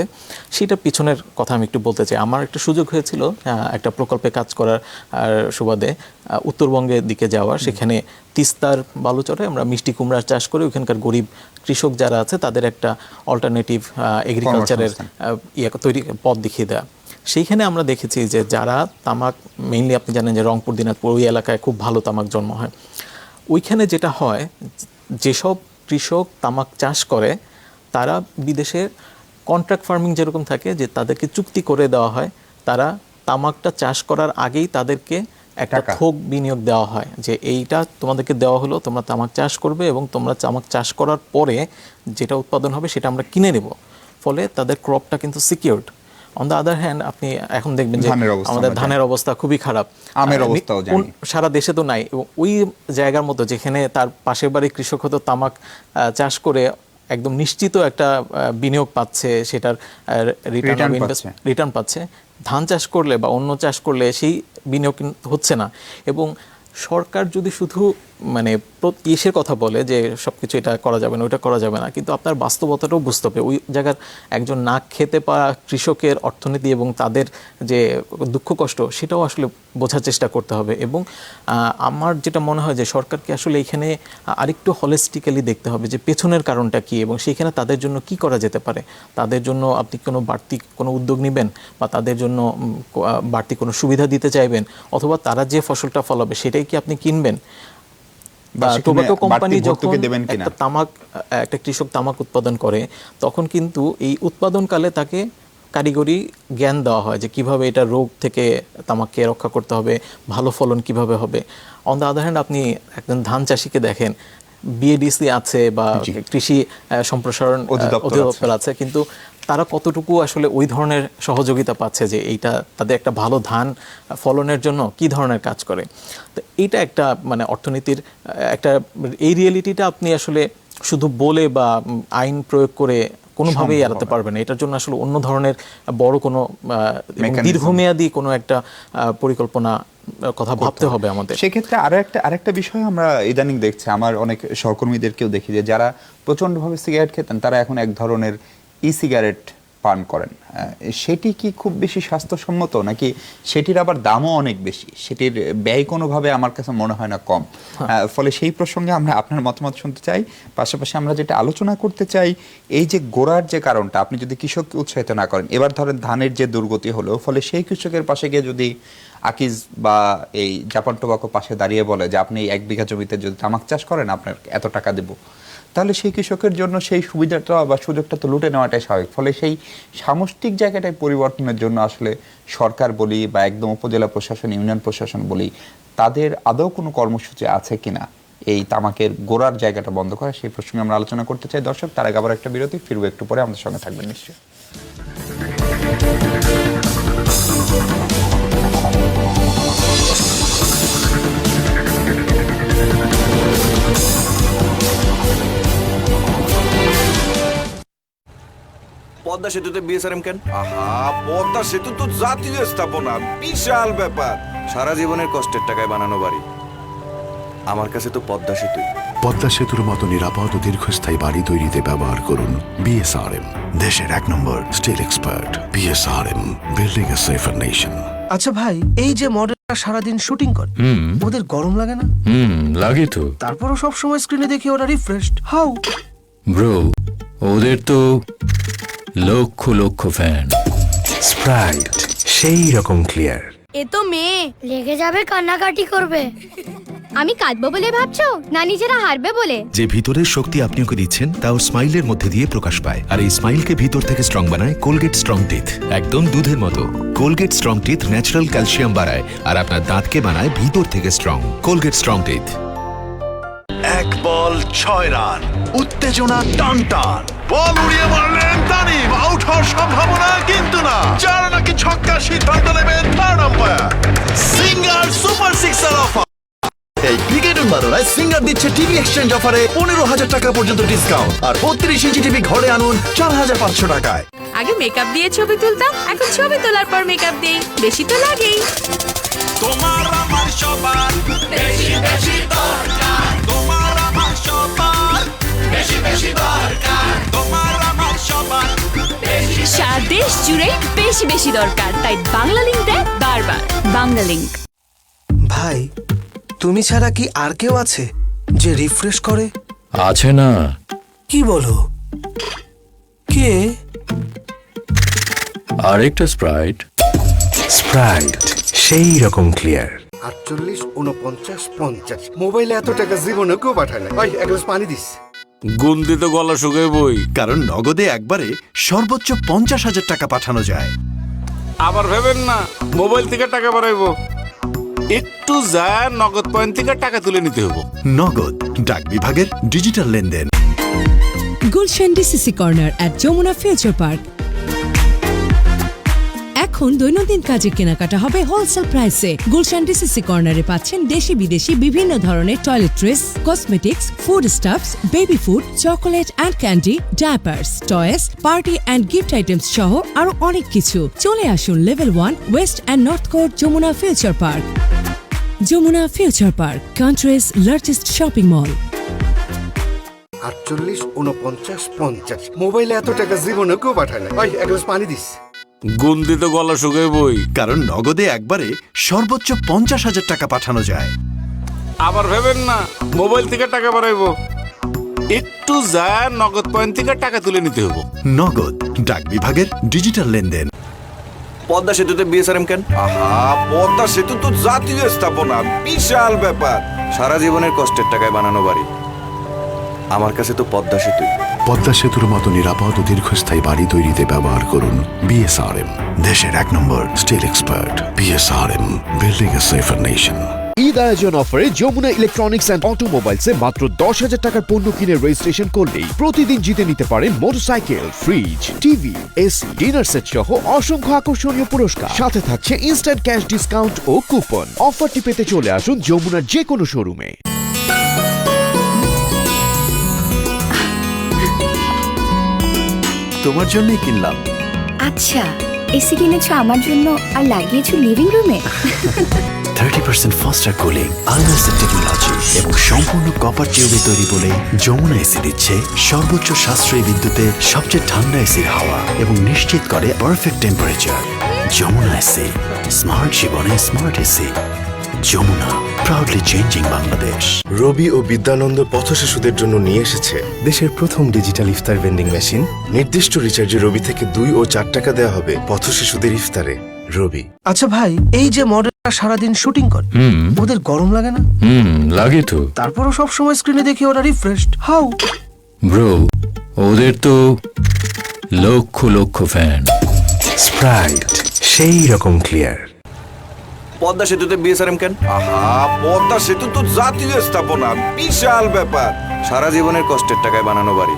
সেটার পিছনের কথা আমি একটু বলতে চাই। আমার একটা সুযোগ হয়েছিল একটা প্রকল্পে কাজ করার সুবাদে উত্তরবঙ্গের দিকে যাওয়ার। সেখানে তিস্তার বালুচরে আমরা মিষ্টি কুমড়ার চাষ করে ওইখানকার গরিব কৃষক যারা আছে তাদের একটা অল্টারনেটিভ এগ্রিকালচারের তৈরি পথ দেখিয়ে দেওয়া। সেইখানে আমরা দেখেছি যে যারা তামাক, মেইনলি আপনি জানেন যে রংপুর, দিনাজপুর ওই এলাকায় খুব ভালো তামাক জন্ম হয়। ওইখানে যেটা হয়, যেসব কৃষক তামাক চাষ করে তারা বিদেশের কন্ট্রাক্ট ফার্মিং যেরকম থাকে, যে তাদেরকে চুক্তি করে দেওয়া হয়, তারা তামাকটা চাষ করার আগেই তাদেরকে একটা থোক বিনিয়োগ দেওয়া হয় যে এইটা তোমাদেরকে দেওয়া হলো, তোমরা তামাক চাষ করবে এবং তোমরা তামাক চাষ করার পরে যেটা উৎপাদন হবে সেটা আমরা কিনে নেব। ফলে তাদের ক্রপটা কিন্তু secured. On the other hand আপনি এখন দেখবেন যে আমাদের ধানের অবস্থা খুবই খারাপ, আমের অবস্থাও জানি, সারা দেশে তো নাই। ওই জায়গার মতো যেখানে তার পাশের বাড়ির কৃষক হয়তো তামাক চাষ করে একদম নিশ্চিত একটা বিনিয়োগ পাচ্ছে, সেটার রিটার্ন পাচ্ছে, ধান চাষ করলে বা অন্য চাষ করলে সেই বিনিয়োগ হচ্ছে না। এবং সরকার যদি শুধু মানে ইসের কথা বলে যে সব কিছু এটা করা যাবে না, ওইটা করা যাবে না, কিন্তু আপনার বাস্তবতাটাও বুঝতে হবে। ওই জায়গার একজন না খেতে পাওয়া কৃষকের অর্থনীতি এবং তাদের যে দুঃখ কষ্ট, সেটাও আসলে বোঝার চেষ্টা করতে হবে। এবং আমার যেটা মনে হয় যে সরকারকে আসলে এখানে আরেকটু হলিস্টিক্যালি দেখতে হবে যে পেছনের কারণটা কী এবং সেখানে তাদের জন্য কি করা যেতে পারে। তাদের জন্য আপনি বাড়তি কোনো উদ্যোগ নেবেন বা তাদের জন্য বাড়তি কোনো সুবিধা দিতে চাইবেন, অথবা তারা যে ফসলটা ফলাবে সেটাই কি আপনি কিনবেন? বা টোবাকো কোম্পানি যখন একটা কৃষক তামাক উৎপাদন করে, তখন কিন্তু এই উৎপাদনকালে তাকে কারিগরি জ্ঞান দেওয়া হয় যে কিভাবে এটা রোগ থেকে তামাককে রক্ষা করতে হবে, ভালো ফলন কিভাবে হবে। অন দ্য আদার হ্যান্ড আপনি একজন ধান চাষিকে দেখেন, বিএডিসি আছে বা কৃষি সম্প্রসারণ অধিদপ্তর আছে, কিন্তু তারা কতটুকু আসলে ওই ধরনের সহযোগিতা পাচ্ছে যে এইটা তাদের একটা ভালো ধান ফলনের জন্য কি ধরনের কাজ করে। তো এইটা একটা মানে অর্থনীতির একটা, এই রিয়েলিটিটা আপনি আসলে শুধু বলে বা আইন প্রয়োগ করে কোনোভাবেই এড়াতে পারবেন না। এটার জন্য আসলে অন্য ধরনের বড় কোনো দীর্ঘমেয়াদী কোনো একটা পরিকল্পনা কথা ভাবতে হবে আমাদের। সেক্ষেত্রে আরেকটা বিষয় আমরা ইদানিং দেখছি, আমার অনেক সহকর্মীদেরকেও দেখি যে যারা প্রচণ্ডভাবে সিগারেট খেতেন তারা এখন এক ধরনের সিগারেট পান করেন। সেটি কি খুব বেশি স্বাস্থ্যসম্মত, নাকি সেটির আবার দামও অনেক বেশি, সেটির ব্যয় কোনোভাবে আমার কাছে মনে হয় না কম? ফলে সেই প্রসঙ্গে আমরা আপনার মতামত শুনতে চাই। পাশাপাশি আমরা যেটা আলোচনা করতে চাই, এই যে গোড়ার যে কারণটা, আপনি যদি কৃষককে উৎসাহিত না করেন, এবার ধরেন ধানের যে দুর্গতি হলো, ফলে সেই কৃষকের পাশে গিয়ে যদি আকিজ বা এই জাপান টোবাকো পাশে দাঁড়িয়ে বলে যে আপনি 1 বিঘা জমিতে যদি তামাক চাষ করেন আপনার এত টাকা দেব, তাহলে সেই কৃষকের জন্য সেই সুবিধাটা বা সুযোগটা তো লুটে নেওয়াটাই স্বাভাবিক। ফলে সেই সামষ্টিক জায়গাটায় পরিবর্তনের জন্য আসলে সরকার বলি বা একদম উপজেলা প্রশাসন, ইউনিয়ন প্রশাসন বলি, তাদের আদৌ কোনো কর্মসূচি আছে কিনা এই তামাকের গোড়ার জায়গাটা বন্ধ করা, সেই প্রসঙ্গে আমরা আলোচনা করতে চাই। দর্শক, তার আগে আবার একটা বিরতি, ফিরবো একটু পরে, আমাদের সঙ্গে থাকবেন নিশ্চয়ই। পদ্মা সেতুতে বিএসআরএম কেন? আহা, পদ্মা সেতু তো জাতীয় স্থাপনা, বিশাল ব্যাপার। সারা জীবনের কষ্টের টাকায় বানানো বাড়ি, আমার কাছে তো পদ্মা সেতুই। পদ্মা সেতুর মতো নিরাপদ ও দীর্ঘস্থায়ী বাড়ি তৈরিতে ব্যবহার করুন বিএসআরএম, দেশের 1 নম্বর স্টিল এক্সপার্ট। বিএসআরএম, বিল্ডিং এ সেফার নেশন। আচ্ছা ভাই, এই যে মডেলটা সারাদিন শুটিং করে, ওদের গরম লাগে না? লাগে তো। তারপরও সব সময় স্ক্রিনে দেখি ওরা রিফ্রেশড। হাউ? ব্রো, ওদের তো লক্ষ লক্ষ ফ্যান। স্প্রাইট সেই রকম ক্লিয়ার। এ তো মেয়ে, লেগে যাবে, কান্নাকাটি করবে। আমি কাঁদবো বলে ভাবছো, না নিজেরা হারবে বলে? যে ভিতরের শক্তি আপনি ওকে দিচ্ছেন তা ওর স্মাইলের মধ্যে দিয়ে প্রকাশ পায়, আর এই স্মাইলকে ভিতর থেকে স্ট্রং বানায় কোলগেট স্ট্রং টিথ। একদম দুধের মতো। Colgate strong teeth natural calcium বাড়ায় আর আপনার দাঁতকে বানায় ভিতর থেকে স্ট্রং। Colgate strong teeth. 1 বল 6 রান, উত্তেজনা টান টান, বল উড়িয়ে মারলেন তানিম, আউট হওয়ার সম্ভাবনা কিন্তু না, 4 নাকি ছক্কার সিদ্ধান্ত নেবেন third umpire. Singer super sixer offer. বারোরায় সিঙ্গার দিচ্ছে টিভি এক্সচেঞ্জ অফারে 15,000 টাকা পর্যন্ত ডিসকাউন্ট আর 32 ইঞ্চি টিভি ঘরে আনুন 4,500 টাকায়। আগে মেকআপ দিয়ে ছবি তুলতাম, এখন ছবি তোলার পর মেকআপ দেই, বেশি তো লাগেই। তোমার আমার সবার বেশি বেশি দরকার, তোমার আমার সবার বেশি বেশি দরকার, তোমার আমার সবার সারা দেশ জুড়ে বেশি বেশি দরকার, তাই বাংলা লিংক দেয় বারবার। বাংলা লিংক। ভাই তুমি ছাড়া কি আর কেউ আছে যে রিফ্রেশ করে? আছে না। কি বলো? কে? আরেকটা স্প্রাইট। স্প্রাইট সেই রকম ক্লিয়ার। 48, 49, 50 মোবাইলে এত টাকা জীবনে কেউ পাঠায় না। ভাই এক গ্লাস পানি দিস। গুনতে তো গলা শুকাই বই, কারণ নগদে একবারে সর্বোচ্চ 50,000 টাকা পাঠানো যায়। আবার ভেবেন না মোবাইল থেকে টাকা বাড়াইবো, একটু যা নগদ পয়েন্ট থেকে টাকা তুলে নিতে হবো। নগদ ডাক বিভাগের ডিজিটাল লেনদেন। গুলশান ডিসিসি কর্নার এট যমুনা ফিউচার পার্ক। এখন দৈনন্দিন কাজের কেনাকাটা হবে হোলসেল প্রাইসে। গুলশান ডিসিসি কর্নারে পাচ্ছেন দেশি বিদেশি বিভিন্ন ধরনের toiletries, cosmetics, food stuffs, baby food, chocolate and candy, diapers, toys, party and gift items সহ আরো অনেক কিছু। চলে আসুন level 1 west and north court, Jamuna future park. Jamuna future park, country's largest shopping mall. 48, 49, 50 মোবাইলে এত টাকা জীবনে কেউ পাঠায় না। ভাই এক গ্লাস পানি দিস। গুনতে তো গলা শুকাই বই, কারণ নগদে একবারে সর্বোচ্চ 50,000 টাকা পাঠানো যায়। আবার ভেবেন না মোবাইল থেকে টাকা বাড়াইবো, একটু যা নগদ পয়েন্ট থেকে টাকা তুলে নিতে হবো। নগদ ডাক বিভাগের ডিজিটাল লেনদেন। পদ্মা সেতুতে বিএসআরএম কেন? আহা, পদ্মা সেতু তো জাতীয় স্থাপনা, বিশাল ব্যাপার। সারা জীবনের কষ্টের টাকায় বানানো বাড়ি, আমার কাছে তো পদ্মা সেতুই। পদ্মা সেতুর মতো নিরাপদ ও দীর্ঘস্থায়ী বাড়ি তৈরিতে ব্যবহার করুন বিএসআরএম, দেশের 1 নম্বর স্টিল এক্সপার্ট। বিএসআরএম, বিল্ডিং এ সেফার নেশন। ঈদ আয়োজন অফারে যমুনা ইলেকট্রনিক্স অ্যান্ড অটোমোবাইলসে মাত্র 10,000 টাকার পণ্য কিনে রেজিস্ট্রেশন করলেই প্রতিদিন জিতে নিতে পারেন motorcycle, fridge, TV, AC, dinner set সহ অসংখ্য আকর্ষণীয় পুরস্কার। সাথে থাকছে ইনস্ট্যান্ট ক্যাশ ডিসকাউন্ট ও কুপন। অফারটি পেতে চলে আসুন যমুনার যে কোনো শোরুমে। তোমার জন্যই কিনলাম। আচ্ছা, এসি কিনেছো আমার জন্য আর লাগিয়েছো লিভিং রুমে? 30% ফাস্টার কুলিং, আলমাসের টেকনোলজি এবং সম্পূর্ণ কপার টিউবে তৈরি বলে যমুনা এসি দিচ্ছে সর্বোচ্চ সাশ্রয়ী বিদ্যুতে সবচেয়ে ঠান্ডা এসির হাওয়া এবং নিশ্চিত করে perfect temperature. Jamuna AC, smart জীবনে smart AC. Jamuna, proudly changing Bangladesh. Robi ও বিদ্যানন্দ পথশিশুদের জন্য নিয়ে এসেছে দেশের প্রথম ডিজিটাল ইফতার ভেন্ডিং মেশিন। নির্দিষ্ট রিচার্জে রবি থেকে 2 ও 4 টাকা দেওয়া হবে পথশিশুদের ইফতারে। রবি। আচ্ছা ভাই, এই যে মডেলটা সারাদিন শুটিং করে, ওদের গরম লাগে না? লাগে তো। তারপরও সবসময় স্ক্রিনে দেখি ওরা রিফ্রেশড। হাউ? ব্রো, ওদের তো লক্ষ লক্ষ ফ্যান। স্প্রাইট সেই রকম ক্লিয়ার। পদ্মা সেতুতে বিএসআরএম কেন? আহা, পদ্মা সেতু তো জাতীয় স্থাপনা, বিশাল ব্যাপার। সারা জীবনের কষ্টের টাকায় বানানো বাড়ি,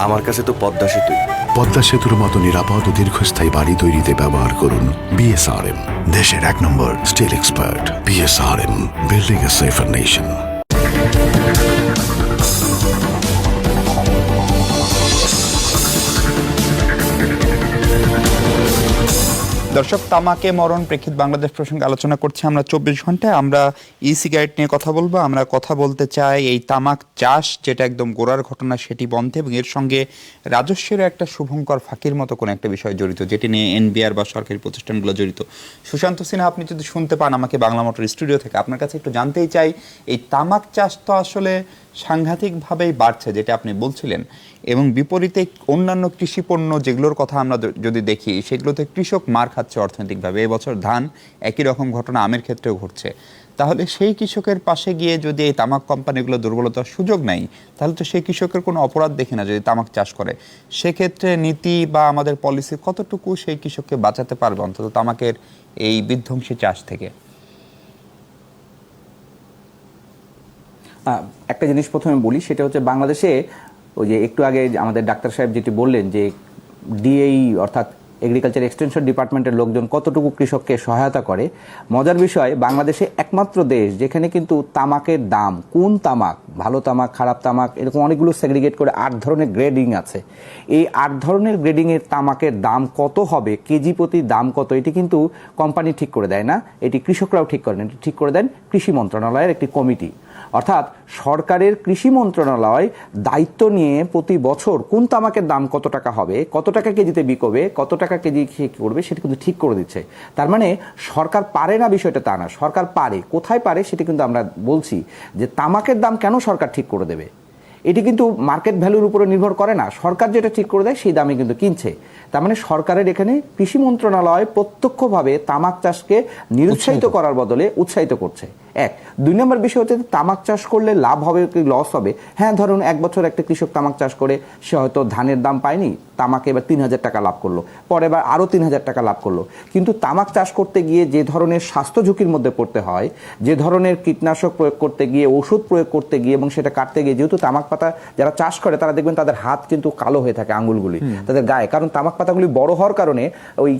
আমার কাছে তো পদ্মা সেতুই। পদ্মা সেতুর মতো নিরাপদ ও দীর্ঘস্থায়ী বাড়ি তৈরিতে ব্যবহার করুন বিএসআরএম, দেশের 1 নম্বর স্টিল এক্সপার্ট। বিএসআরএম, বিল্ডিং এ সেফার নেশন। দর্শক, তামাকে মরণ প্রেক্ষিত বাংলাদেশ প্রসঙ্গে আলোচনা করছি আমরা 24 ঘন্টায়। আমরা ই সিগারেট নিয়ে কথা বলবো। আমরা কথা বলতে চাই এই তামাক চাষ, যেটা একদম গোড়ার ঘটনা, সেটি বন্ধে এবং এর সঙ্গে রাজস্বের একটা শুভঙ্কর ফাঁকির মতো কোনো একটা বিষয় জড়িত, যেটি নিয়ে এনবিআর বা সরকারি প্রতিষ্ঠানগুলো জড়িত। সুশান্ত সিনহা, আপনি যদি শুনতে পান আমাকে বাংলা মোটর স্টুডিও থেকে, আপনার কাছে একটু জানতেই চাই, এই তামাক চাষ তো আসলে সাংঘাতিকভাবেই বাড়ছে যেটা আপনি বলছিলেন, এবং বিপরীতে অন্যান্য কৃষি পণ্য যেগুলোর কথা আমরা যদি দেখি, সেগুলোতে কৃষক মার খাচ্ছে অর্থনৈতিকভাবে। এবছর ধান, একই রকম ঘটনা আমের ক্ষেত্রেও ঘটছে। তাহলে সেই কৃষকের পাশে গিয়ে যদি এই তামাক কোম্পানিগুলো দুর্বলতার সুযোগ নেয়, তাহলে তো সেই কৃষকের কোনো অপরাধ দেখি না যদি তামাক চাষ করে। সেক্ষেত্রে নীতি বা আমাদের পলিসি কতটুকু সেই কৃষককে বাঁচাতে পারবে অন্তত তামাকের এই বিধ্বংসী চাষ থেকে? একটা জিনিস প্রথমে বলি, সেটা হচ্ছে বাংলাদেশে ওই যে একটু আগে আমাদের ডাক্তার সাহেব যেটি বললেন যে ডিএই অর্থাৎ এগ্রিকালচার এক্সটেনশন ডিপার্টমেন্টের লোকজন কতটুকু কৃষককে সহায়তা করে। মজার বিষয়, বাংলাদেশে একমাত্র দেশ যেখানে কিন্তু তামাকের দাম, কোন তামাক, ভালো তামাক, খারাপ তামাক, এরকম অনেকগুলো সেগ্রিগেট করে 8 ধরনের গ্রেডিং আছে। এই 8 ধরনের গ্রেডিংয়ের তামাকের দাম কত হবে, কেজি প্রতি দাম কত, এটি কিন্তু কোম্পানি ঠিক করে দেয় না, এটি কৃষকরাও ঠিক করেন, এটি ঠিক করে দেন কৃষি মন্ত্রণালয়ের একটি কমিটি। অর্থাৎ সরকারের কৃষি মন্ত্রণালয় দায়িত্ব নিয়ে প্রতি বছর কোন তামাকের দাম কত টাকা হবে, কত টাকা কেজিতে বিকবে, কত টাকা কেজি করবে, সেটা কিন্তু ঠিক করে দিচ্ছে। তার মানে সরকার পারে না বিষয়টা তা না, সরকার পারে। কোথায় পারে সেটা কিন্তু আমরা বলছি যে তামাকের দাম কেন সরকার ঠিক করে দেবে, এটি কিন্তু মার্কেট ভ্যালুর উপরে নির্ভর করে না, সরকার যেটা ঠিক করে দেয় সেই দামে কিন্তু কিনছে। তার মানে সরকারের এখানে কৃষি মন্ত্রণালয় প্রত্যক্ষভাবে তামাক চাষকে নিরুৎসাহিত করার বদলে উৎসাহিত করছে। 1 2 নম্বর বিষয় হচ্ছে তামাক চাষ করলে লাভ হবে কি লস হবে। হ্যাঁ, ধরুন 1 বছর একটা কৃষক তামাক চাষ করে সে হয়তো ধানের দাম পায়নি, তামাকে এবার 3000 টাকা লাভ করলো, পরে এবার আরও 3000 টাকা লাভ করলো। কিন্তু তামাক চাষ করতে গিয়ে যে ধরনের স্বাস্থ্য ঝুঁকির মধ্যে পড়তে হয়, যে ধরনের কীটনাশক প্রয়োগ করতে গিয়ে, ওষুধ প্রয়োগ করতে গিয়ে এবং সেটা কাটতে গিয়ে, যেহেতু তামাক পাতা যারা চাষ করে তারা দেখবেন তাদের হাত কিন্তু কালো হয়ে থাকে, আঙুলগুলি তাদের গায়ে, কারণ তামাক পাতাগুলি বড় হওয়ার কারণে ওই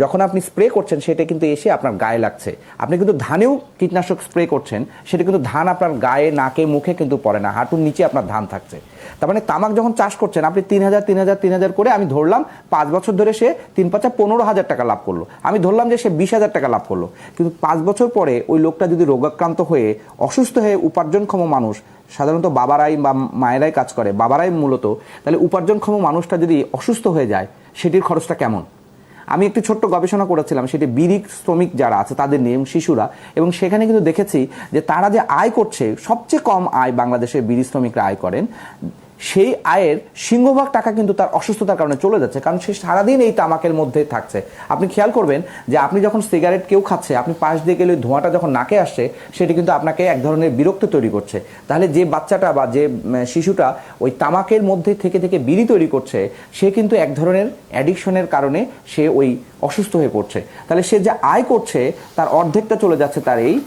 যখন আপনি স্প্রে করছেন সেটা কিন্তু এসে আপনার গায়ে লাগছে। আপনি কিন্তু ধানেও কীটনাশক স্প্রে করছেন, সেটা কিন্তু ধান আপনার গায়ে, নাকে, মুখে কিন্তু পড়ে না, হাঁটুর নিচে আপনার ধান থাকছে। তার মানে তামাক যখন চাষ করছেন আপনি 3000 করে, আমি ধরলাম 5 বছর ধরে সে 3-5-15,000 টাকা লাভ করলো, আমি ধরলাম যে সে 20,000 টাকা লাভ করলো। কিন্তু 5 বছর পরে ওই লোকটা যদি রোগাক্রান্ত হয়ে অসুস্থ হয়ে, উপার্জনক্ষম মানুষ, সাধারণত বাবারাই বা মায়েরাই কাজ করে, বাবারাই মূলত, তাহলে উপার্জনক্ষম মানুষটা যদি অসুস্থ হয়ে যায় সেটির খরচটা কেমন? আমি একটি ছোট্ট গবেষণা করেছিলাম, সেটি বিড়ি শ্রমিক যারা আছে তাদের নিয়ে, শিশুরা, এবং সেখানে কিন্তু দেখেছি যে তারা যে আয় করছে, সবচেয়ে কম আয় বাংলাদেশের বিড়ি শ্রমিকরা আয় করেন, সেই আয়ের সিংহভাগ টাকা কিন্তু তার অসুস্থতার কারণে চলে যাচ্ছে, কারণ সে সারাদিন এই তামাকের মধ্যে থাকছে। আপনি খেয়াল করবেন যে আপনি যখন সিগারেট কেউ খাচ্ছে, আপনি পাশ দিয়ে গেলে ধোঁয়াটা যখন নাকে আসছে, সেটি কিন্তু আপনাকে এক ধরনের বিরক্তি তৈরি করছে। তাহলে যে বাচ্চাটা বা যে শিশুটা ওই তামাকের মধ্যে থেকে থেকে বিড়ি তৈরি করছে, সে কিন্তু এক ধরনের অ্যাডিকশনের কারণে সে ওই অসুস্থ হয়ে পড়ছে। তাহলে সে যে আয় করছে তার অর্ধেকটা চলে যাচ্ছে তার এই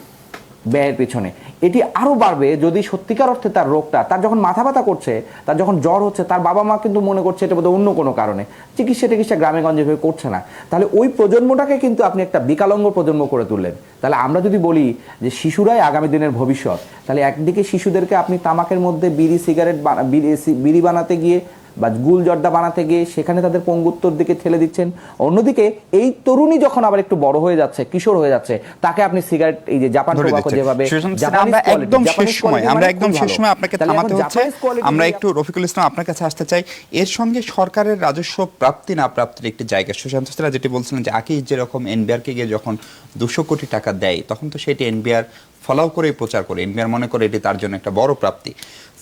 ব্যয়ের পিছনে। এটি আরও বাড়বে যদি সত্যিকার অর্থে তার রোগটা, তার যখন মাথা ব্যথা করছে, তার যখন জ্বর হচ্ছে, তার বাবা মা কিন্তু মনে করছে এটা বোধহয় অন্য কোনো কারণে, চিকিৎসা গ্রামে গঞ্জে হয়ে করছে না। তাহলে ওই প্রজন্মটাকে কিন্তু আপনি একটা বিকলাঙ্গ প্রজন্ম করে তুললেন। তাহলে আমরা যদি বলি যে শিশুরাই আগামী দিনের ভবিষ্যৎ, তাহলে একদিকে শিশুদেরকে আপনি তামাকের মধ্যে বিড়ি, সিগারেট, বিড়ি বানাতে গিয়ে বা গুল জর্দা বানাতে গিয়ে সেখানে তাদের পঙ্গুত্বর দিকে ঠেলে দিচ্ছেন, অন্যদিকে এই তরুণী যখন আবার একটু বড় হয়ে যাচ্ছে, কিশোর হয়ে যাচ্ছে, তাকে আপনি সিগারেট, এই যে জাপান টোবাকো যেভাবে, আমরা একদম শেষ সময় আপনাকে থামাতে হচ্ছে। আমরা একটু রফিকুল ইসলাম আপনার কাছে আসতে চাই, এর সঙ্গে সরকারের রাজস্ব প্রাপ্তি না প্রাপ্তির একটি জায়গা। সুশান্ত স্যার যেটি বলছিলেন যে আকিজ যেরকম এনবিআরকে গিয়ে যখন 200 কোটি টাকা দেয়, তখন তো সেটি এনবিআর ফলাও করে প্রচার করে, এনবিআর মনে করে এটি তার জন্য একটা বড় প্রাপ্তি।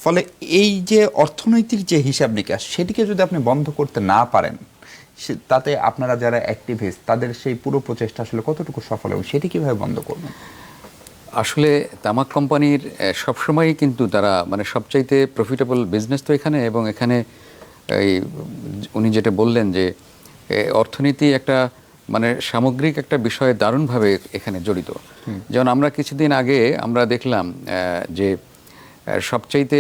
ফলে এই যে অর্থনৈতিক যে হিসাব নিকাশ, সেটিকে যদি আপনি বন্ধ করতে না পারেন, তাতে আপনারা যারা অ্যাক্টিভিস্ট তাদের সেই পুরো প্রচেষ্টা আসলে কতটুকু সফল এবং সেটি কিভাবে বন্ধ করবেন? আসলে তামাক কোম্পানির সবসময়ই কিন্তু তারা মানে সবচাইতে প্রফিটেবল বিজনেস তো এখানে, এবং এখানে এই উনি যেটা বললেন যে অর্থনীতি একটা মানে সামগ্রিক একটা বিষয়ে দারুণভাবে এখানে জড়িত। যেমন আমরা কিছুদিন আগে আমরা দেখলাম যে সবচাইতে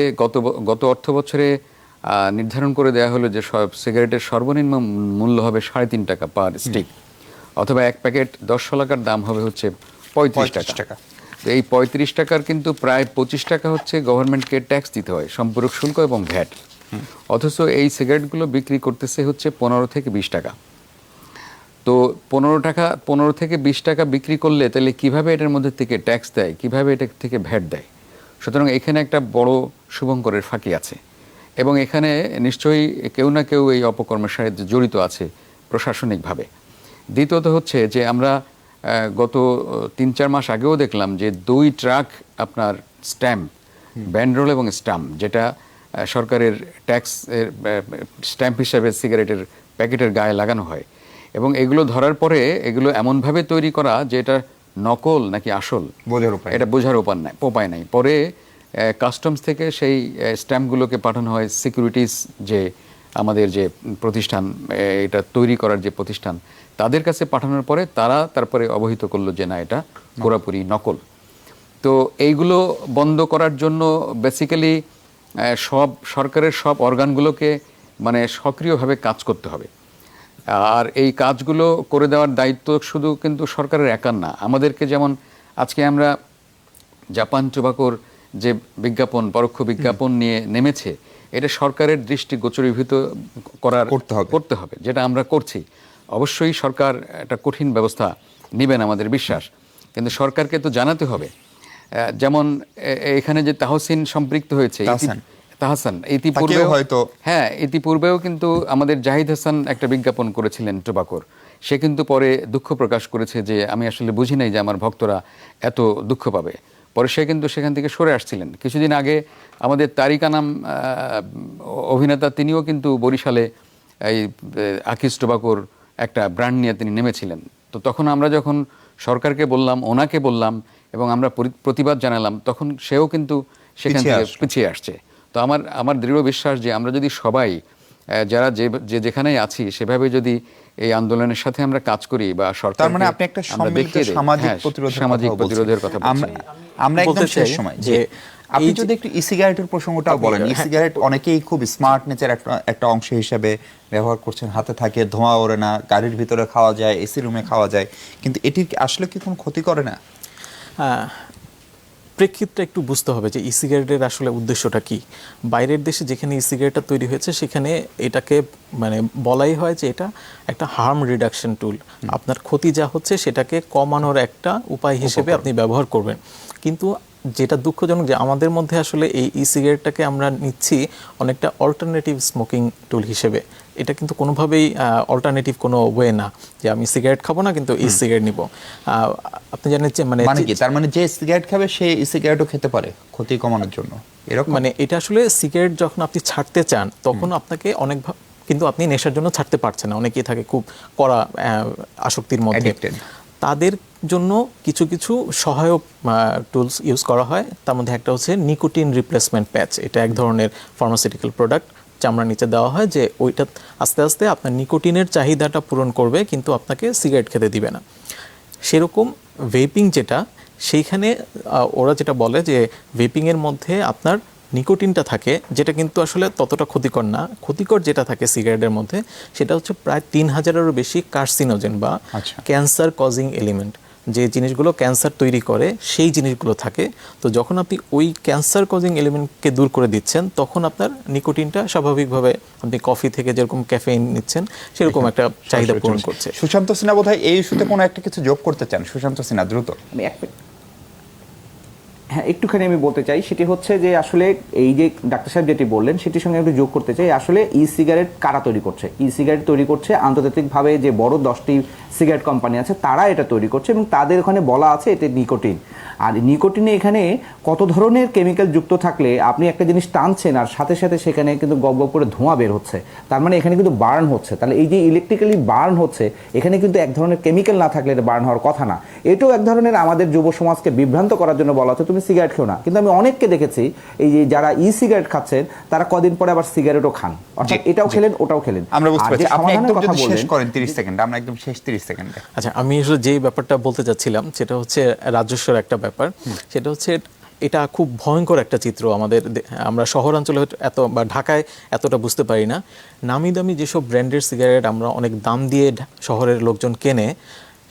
গত অর্থ বছরে নির্ধারণ করে দেওয়া হলো যে সিগারেটের সর্বনিম্ন মূল্য হবে 3.5 টাকা পার স্টিক, অথবা এক প্যাকেট 10 শলাকার দাম হবে হচ্ছে 35 টাকা। তো এই 35 টাকার কিন্তু প্রায় 25 টাকা হচ্ছে গভর্নমেন্টকে ট্যাক্স দিতে হয়, সম্পূরক শুল্ক এবং ভ্যাট। অথচ এই সিগারেটগুলো বিক্রি করতেছে হচ্ছে 15 থেকে 20 টাকা। তো 15 থেকে 20 টাকা বিক্রি করলে তাহলে কিভাবে এটার মধ্যে থেকে ট্যাক্স দেয়, কিভাবে এটা থেকে ভ্যাট দেয়? সুতরাং এখানে একটা বড় শুভঙ্করের ফাঁকি আছে, এবং এখানে নিশ্চয়ই কেউ না কেউ এই অপকর্মের সাথে জড়িত আছে প্রশাসনিকভাবে। দ্বিতীয়ত হচ্ছে যে আমরা গত 3-4 মাস আগেও দেখলাম যে 2 ট্রাক আপনার স্ট্যাম্প, ব্যান্ডরোল এবং স্টাম্প, যেটা সরকারের ট্যাক্সের স্ট্যাম্প হিসাবে সিগারেটের প্যাকেটের গায়ে লাগানো হয়, এবং এগুলো ধরার পরে এগুলো এমনভাবে তৈরি করা যে এটা নকল নাকি আসল এটা বোঝার উপায় নাই। পরে কাস্টমস থেকে সেই স্ট্যাম্পগুলোকে পাঠানো হয় সিকিউরিটিস, যে আমাদের যে প্রতিষ্ঠান, এটা তৈরি করার যে প্রতিষ্ঠান, তাদের কাছে পাঠানোর পরে তারা তারপরে অবহিত করলো যে না, এটা পুরোপুরি নকল। তো এইগুলো বন্ধ করার জন্য বেসিক্যালি সরকারের সব অর্গানগুলোকে মানে সক্রিয়ভাবে কাজ করতে হবে। আর এই কাজগুলো করে দেওয়ার দায়িত্ব শুধু কিন্তু সরকারের একার না, আমাদেরকে যেমন আজকে আমরা জাপান টোবাকোর যে বিজ্ঞাপন, পরোক্ষ বিজ্ঞাপন নিয়ে নেমেছে, এটা সরকারের দৃষ্টি গোচরীভূত করতে হবে, যেটা আমরা করছি। অবশ্যই সরকার একটা কঠিন ব্যবস্থা নেবেন আমাদের বিশ্বাস, কিন্তু সরকারকে তো জানাতে হবে। যেমন এখানে যে তাহসিন সম্পৃক্ত হয়েছে, তাহসান ইতিপূর্বেও কিন্তু আমাদের জাহিদ হাসান একটা বিজ্ঞাপন করেছিলেন টোবাকোর। সে কিন্তু পরে দুঃখ প্রকাশ করেছে যে আমি আসলে বুঝি নাই যে আমার ভক্তরা এত দুঃখ পাবে। পরে সে কিন্তু সেখান থেকে সরে আসছিলেন। কিছুদিন আগে আমাদের তারিক আনাম অভিনেতা, তিনিও কিন্তু বরিশালে এই আকিজ টোবাকোর একটা ব্র্যান্ড নিয়ে তিনি নেমেছিলেন। তো তখন আমরা যখন সরকারকে বললাম, ওনাকে বললাম এবং আমরা প্রতিবাদ জানালাম, তখন সেও কিন্তু সেখান থেকে পিছিয়ে আসছে। তো আমার দৃঢ় বিশ্বাস যে আমরা যদি সবাই যারা যেখানেই আছি সেভাবে যদি এই আন্দোলনের সাথে আমরা কাজ করি বা সরকার, তার মানে আপনি একটা সম্মিলিত সামাজিক প্রতিরোধের কথা বলছেন। আমরা একদম শেষ সময় যে আপনি যদি একটু সিগারেটের প্রসঙ্গটাও বলেন। সিগারেট অনেকেই খুব স্মার্ট নেচার একটা অংশ হিসেবে ব্যবহার করছেন, হাতে থাকে, ধোঁয়া ওড়ে না, গাড়ির ভিতরে খাওয়া যায়, এসি রুমে খাওয়া যায়, কিন্তু এটির আসলে কি কোনো ক্ষতি করে না? প্রেক্ষিতটা একটু বুঝতে হবে যে সিগারেটের আসলে উদ্দেশ্যটা কি। বাইরের দেশে যেখানে সিগারেটটা তৈরি হয়েছে সেখানে এটাকে মানে বলাই হয় যে এটা একটা হার্ম রিডাকশন টুল, আপনার ক্ষতি যা হচ্ছে সেটাকে কমানোর একটা উপায় হিসেবে আপনি ব্যবহার করবেন। কিন্তু যেটা দুঃখজনক যে আমাদের মধ্যে আসলে এই সিগারেটটাকে আমরা নিচ্ছি অনেকটা অল্টারনেটিভ স্মোকিং টুল হিসেবে। এটা কিন্তু কোনোভাবেই অল্টারনেটিভ কোনো ওয়ে না যে আমি সিগারেট খাবো না কিন্তু সিগারেট নিব। আপনি জানেন যে মানে কি তার মানে যে সিগারেট খাবে সে সিগারেটও খেতে পারে ক্ষতি কমানোর জন্য, এরকম? মানে এটা আসলে সিগারেট যখন আপনি ছাড়তে চান তখন আপনাকে অনেক, কিন্তু আপনি নেশার জন্য ছাড়তে পারছেন না, অনেকেই থাকে খুব কড়া আসক্তির মধ্যে। তাদের জন্য কিছু কিছু সহায়ক টুলস ইউজ করা হয়। তার মধ্যে একটা হচ্ছে নিকোটিন রিপ্লেসমেন্ট প্যাচ। এটা এক ধরনের ফার্মাসিউটিক্যাল প্রোডাক্ট, চামড়ার নিচে দেওয়া হয়, যে ওইটা আস্তে আস্তে আপনার নিকোটিনের চাহিদাটা পূরণ করবে কিন্তু আপনাকে সিগারেট খেতে দিবে না। সেরকম ভেপিং যেটা, সেইখানে ওরা যেটা বলে যে ভেপিংয়ের মধ্যে আপনার নিকোটিনটা থাকে, যেটা কিন্তু আসলে ততটা ক্ষতিকর না। ক্ষতিকর যেটা থাকে সিগারেটের মধ্যে সেটা হচ্ছে প্রায় 3000-এরও বেশি কার্সিনোজেন বা ক্যান্সার কজিং এলিমেন্ট, যে জিনিসগুলো ক্যান্সার তৈরি করে সেই জিনিসগুলো থাকে। তো যখন আপনি ওই ক্যান্সার কজিং এলিমেন্টকে দূর করে দিচ্ছেন তখন আপনার নিকোটিনটা স্বাভাবিকভাবে, আপনি কফি থেকে যেরকম ক্যাফেইন নিচ্ছেন সেরকম একটা চাহিদা পূরণ করছে। সুশান্ত সিনহা বোধহয় এই ইস্যুতে কোনো একটা কিছু যোগ করতে চান। সুশান্ত সিনহা, দ্রুত। হ্যাঁ, একটুখানি আমি বলতে চাই, সেটি হচ্ছে যে আসলে এই যে ডাক্তার সাহেব যেটি বললেন সেটির সঙ্গে একটু যোগ করতে চাই। আসলে সিগারেট কারা তৈরি করছে? সিগারেট তৈরি করছে আন্তর্জাতিকভাবে যে বড় 10টি সিগারেট কোম্পানি আছে, তারা এটা তৈরি করছে এবং তাদের ওখানে বলা আছে এতে নিকোটিন। আর নিকোটিনে এখানে কত ধরনের কেমিক্যাল যুক্ত থাকলে আপনি একটা জিনিস টানছেন আর সাথে সাথে সেখানে কিন্তু গব গব করে ধোঁয়া বের হচ্ছে, তার মানে এখানে কিন্তু বার্ন হচ্ছে। তাহলে এই যে ইলেকট্রিক্যালি বার্ন হচ্ছে, এখানে কিন্তু এক ধরনের কেমিক্যাল না থাকলে এটা বার্ন হওয়ার কথা না। এটাও এক ধরনের আমাদের যুব সমাজকে বিভ্রান্ত করার জন্য বলা হচ্ছে তুমি সিগারেট খেও না। কিন্তু আমি অনেককে দেখেছি এই যে যারা সিগারেট খাচ্ছেন তারা কদিন পরে আবার সিগারেটও খান, অর্থাৎ এটাও খেলেন ওটাও খেলেন। আমরা বুঝতে পারছি। আপনি একদম যদি শেষ করেন 30 সেকেন্ড, আমরা একদম শেষ 30 সেকেন্ডে। আচ্ছা, আমি আসলে যে ব্যাপারটা বলতে চাচ্ছিলাম সেটা হচ্ছে রাজস্বের একটা ব্যাপার। সেটা হচ্ছে এটা খুব ভয়ঙ্কর একটা চিত্র আমাদের। আমরা শহরাঞ্চলে এত বা ঢাকায় এতটা বুঝতে পারি না। নামি দামি যেসব ব্র্যান্ডের সিগারেট আমরা অনেক দাম দিয়ে শহরের লোকজন কেনে,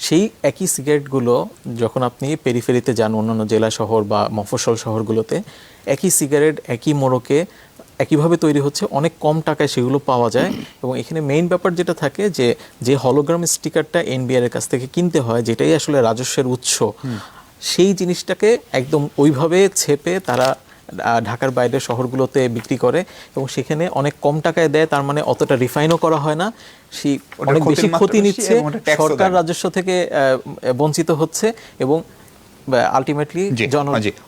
সেই একই সিগারেটগুলো যখন আপনি পেরিফেরিতে যান, অন্যান্য জেলা শহর বা মফস্বল শহরগুলোতে, একই সিগারেট একই মোড়কে একইভাবে তৈরি হচ্ছে, অনেক কম টাকায় সেগুলো পাওয়া যায়। এবং এখানে মেইন ব্যাপার যেটা থাকে যে হলোগ্রাম স্টিকারটা এনবিআর এর কাছ থেকে কিনতে হয়, যেটাই আসলে রাজস্বের উৎস, সেই জিনিসটাকে একদম ওইভাবে ছেপে তারা ঢাকার বাইরের শহরগুলোতে বিক্রি করে এবং সেখানে অনেক কম টাকায় দেয়। তার মানে অতটা রিফাইনও করা হয় না, সেই অনেক বেশি ক্ষতি নিচ্ছে, সরকার রাজস্ব থেকে বঞ্চিত হচ্ছে এবং আলটিমেটলি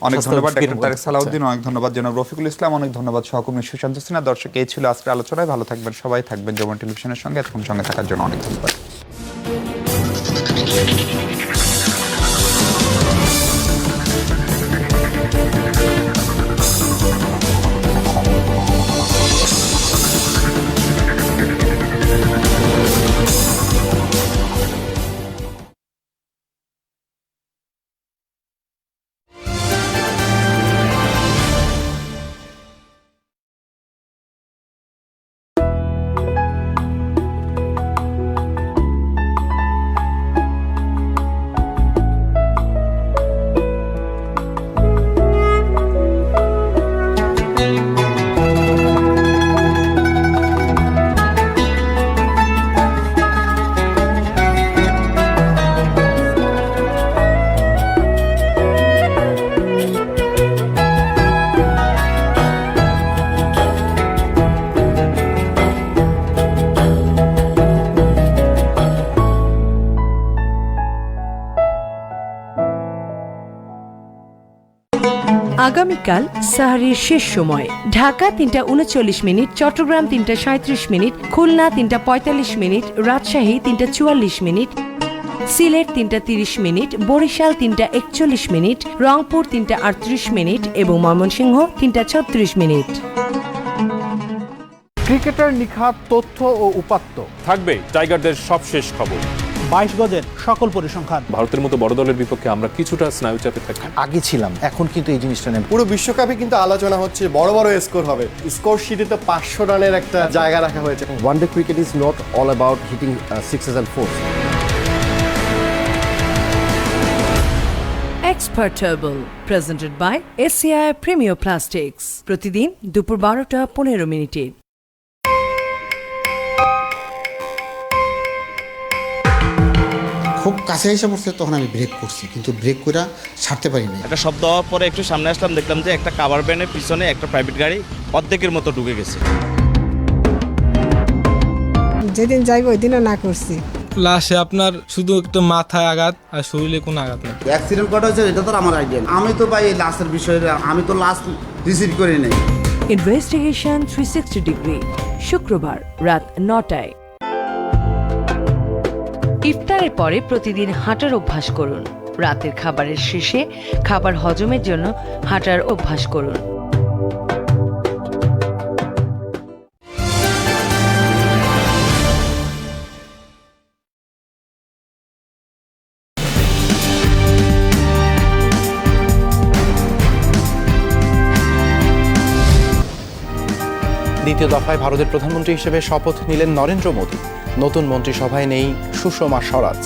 অনেক ধন্যবাদ ডক্টর তারেক সালাউদ্দিন, অনেক ধন্যবাদ জনাব রফিকুল ইসলাম, অনেক ধন্যবাদ সহকর্মী সুশান্ত সিনহা। দর্শক, এই ছিল আজকের আলোচনায়। ভালো থাকবেন সবাই, থাকবেন যমুনা টেলিভিশনের সঙ্গে। এতক্ষণ সঙ্গে থাকার জন্য অনেক ধন্যবাদ। আগামীকাল সাহারির শেষ সময় ঢাকা 3:39, চট্টগ্রাম 3:37, খুলনা 3:45, রাজশাহী 3:44, সিলেট 3:30, বরিশাল 3:41, রংপুর 3:38 এবং ময়মনসিংহ 3:36। ক্রিকেটার নিখাত তথ্য ও উপাত্ত থাকবে টাইগারদের সবশেষ খবর, 22 গজের সকল পরিসংখ্যান। ভারতের মতো বড় দলের বিপক্ষে আমরা কিছুটা স্নায়ুচাপে থাকি। আগে ছিলাম, এখন কিন্তু এই জিনিসটা নেই। পুরো বিশ্বকাপে কিন্তু আলোচনা হচ্ছে বড় বড় স্কোর হবে। স্কোর শিটে তো 500 রানের একটা জায়গা রাখা হয়েছে। One day cricket is not all about hitting sixes and fours. Expert Turbo, presented by SCI Premier Plastics. প্রতিদিন দুপুর 12:15। খুব কাছে এসে পড়ছে, তখন আমি ব্রেক করছি, কিন্তু ব্রেক করে ছাড়তে পারি না। একটা শব্দ হওয়ার পরে একটু সামনে আসলাম, দেখলাম যে একটা কাভার ভ্যানের পিছনে একটা প্রাইভেট গাড়ি অর্ধেকের মতো ঢুকে গেছে। যেদিন যাইব ওই দিনও না করছি। লাশে আপনার শুধু একটু মাথায় আঘাত আর শরীরে কোনো আঘাত নেই। অ্যাক্সিডেন্ট করা হয়েছে এটা তো আমার আইডিয়া। আমি তো ভাই লাশের বিষয়ে আমি তো লাশ রিসিভ করি নাই। ইনভেস্টিগেশন 360 ডিগ্রি, শুক্রবার রাত 9টায়। ইফতারের পরে প্রতিদিন হাঁটার অভ্যাস করুন। রাতের খাবারের শেষে খাবার হজমের জন্য হাঁটার অভ্যাস করুন। দ্বিতীয় দফায় ভারতের প্রধানমন্ত্রী হিসেবে শপথ নিলেন নরেন্দ্র মোদী। নতুন মন্ত্রিসভায় নেই সুষমা স্বরাজ।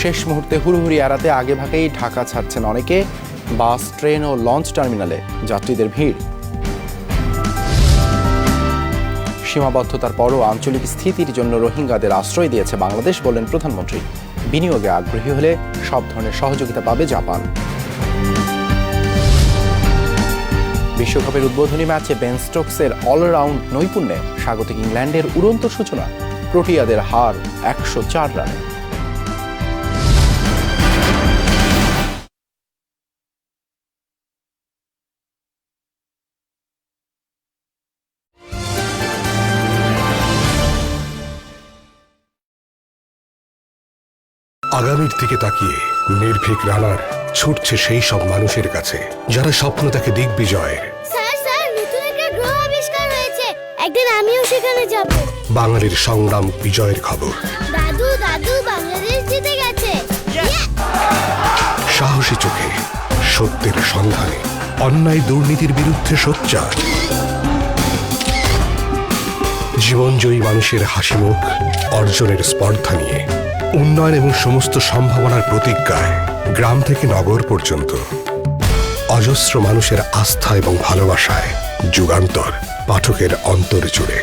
শেষ মুহূর্তে হুড়োহুড়ি এড়াতে আগেভাগেই ঢাকা ছাড়ছেন অনেকে। বাস, ট্রেন ও লঞ্চ টার্মিনালে যাত্রীদের ভিড়। সীমাবদ্ধতার পরও আঞ্চলিক স্থিতির জন্য রোহিঙ্গাদের আশ্রয় দিয়েছে বাংলাদেশ, বললেন প্রধানমন্ত্রী। বিনিয়োগে আগ্রহী হলে সব ধরনের সহযোগিতা পাবে জাপান। বিশ্বকাপের উদ্বোধনী ম্যাচে বেন স্টোকসের অলরাউন্ড নৈপুণ্যে স্বাগতিক ইংল্যান্ডের উড়ন্ত সূচনা। প্রোটিয়াদের হার 104 রানে। আগামীর দিকে তাকিয়ে নির্ভীক রানার ছুটছে সেই সব মানুষের কাছে যারা স্বপ্ন তাকে দিগ্বিজয়ের। স্যার স্যার, নতুন একটা গ্রহ আবিষ্কার হয়েছে, একদিন আমিও সেখানে যাব। বাঙালির সংগ্রাম বিজয়ের খবর। দাদু দাদু, বাংলাদেশ জিতে গেছে। সাহসী চোখে সত্যের সন্ধানে, অন্যায় দুর্নীতির বিরুদ্ধে সোচ্চার, জীবনজয়ী মানুষের হাসিমুখ অর্জনের স্পর্ধা নিয়ে, উন্নয়ন এবং সমস্ত সম্ভাবনার প্রতিজ্ঞায় গ্রাম থেকে নগর পর্যন্ত অজস্র মানুষের আস্থা এবং ভালোবাসায় যুগান্তর পাঠকের অন্তর জুড়ে।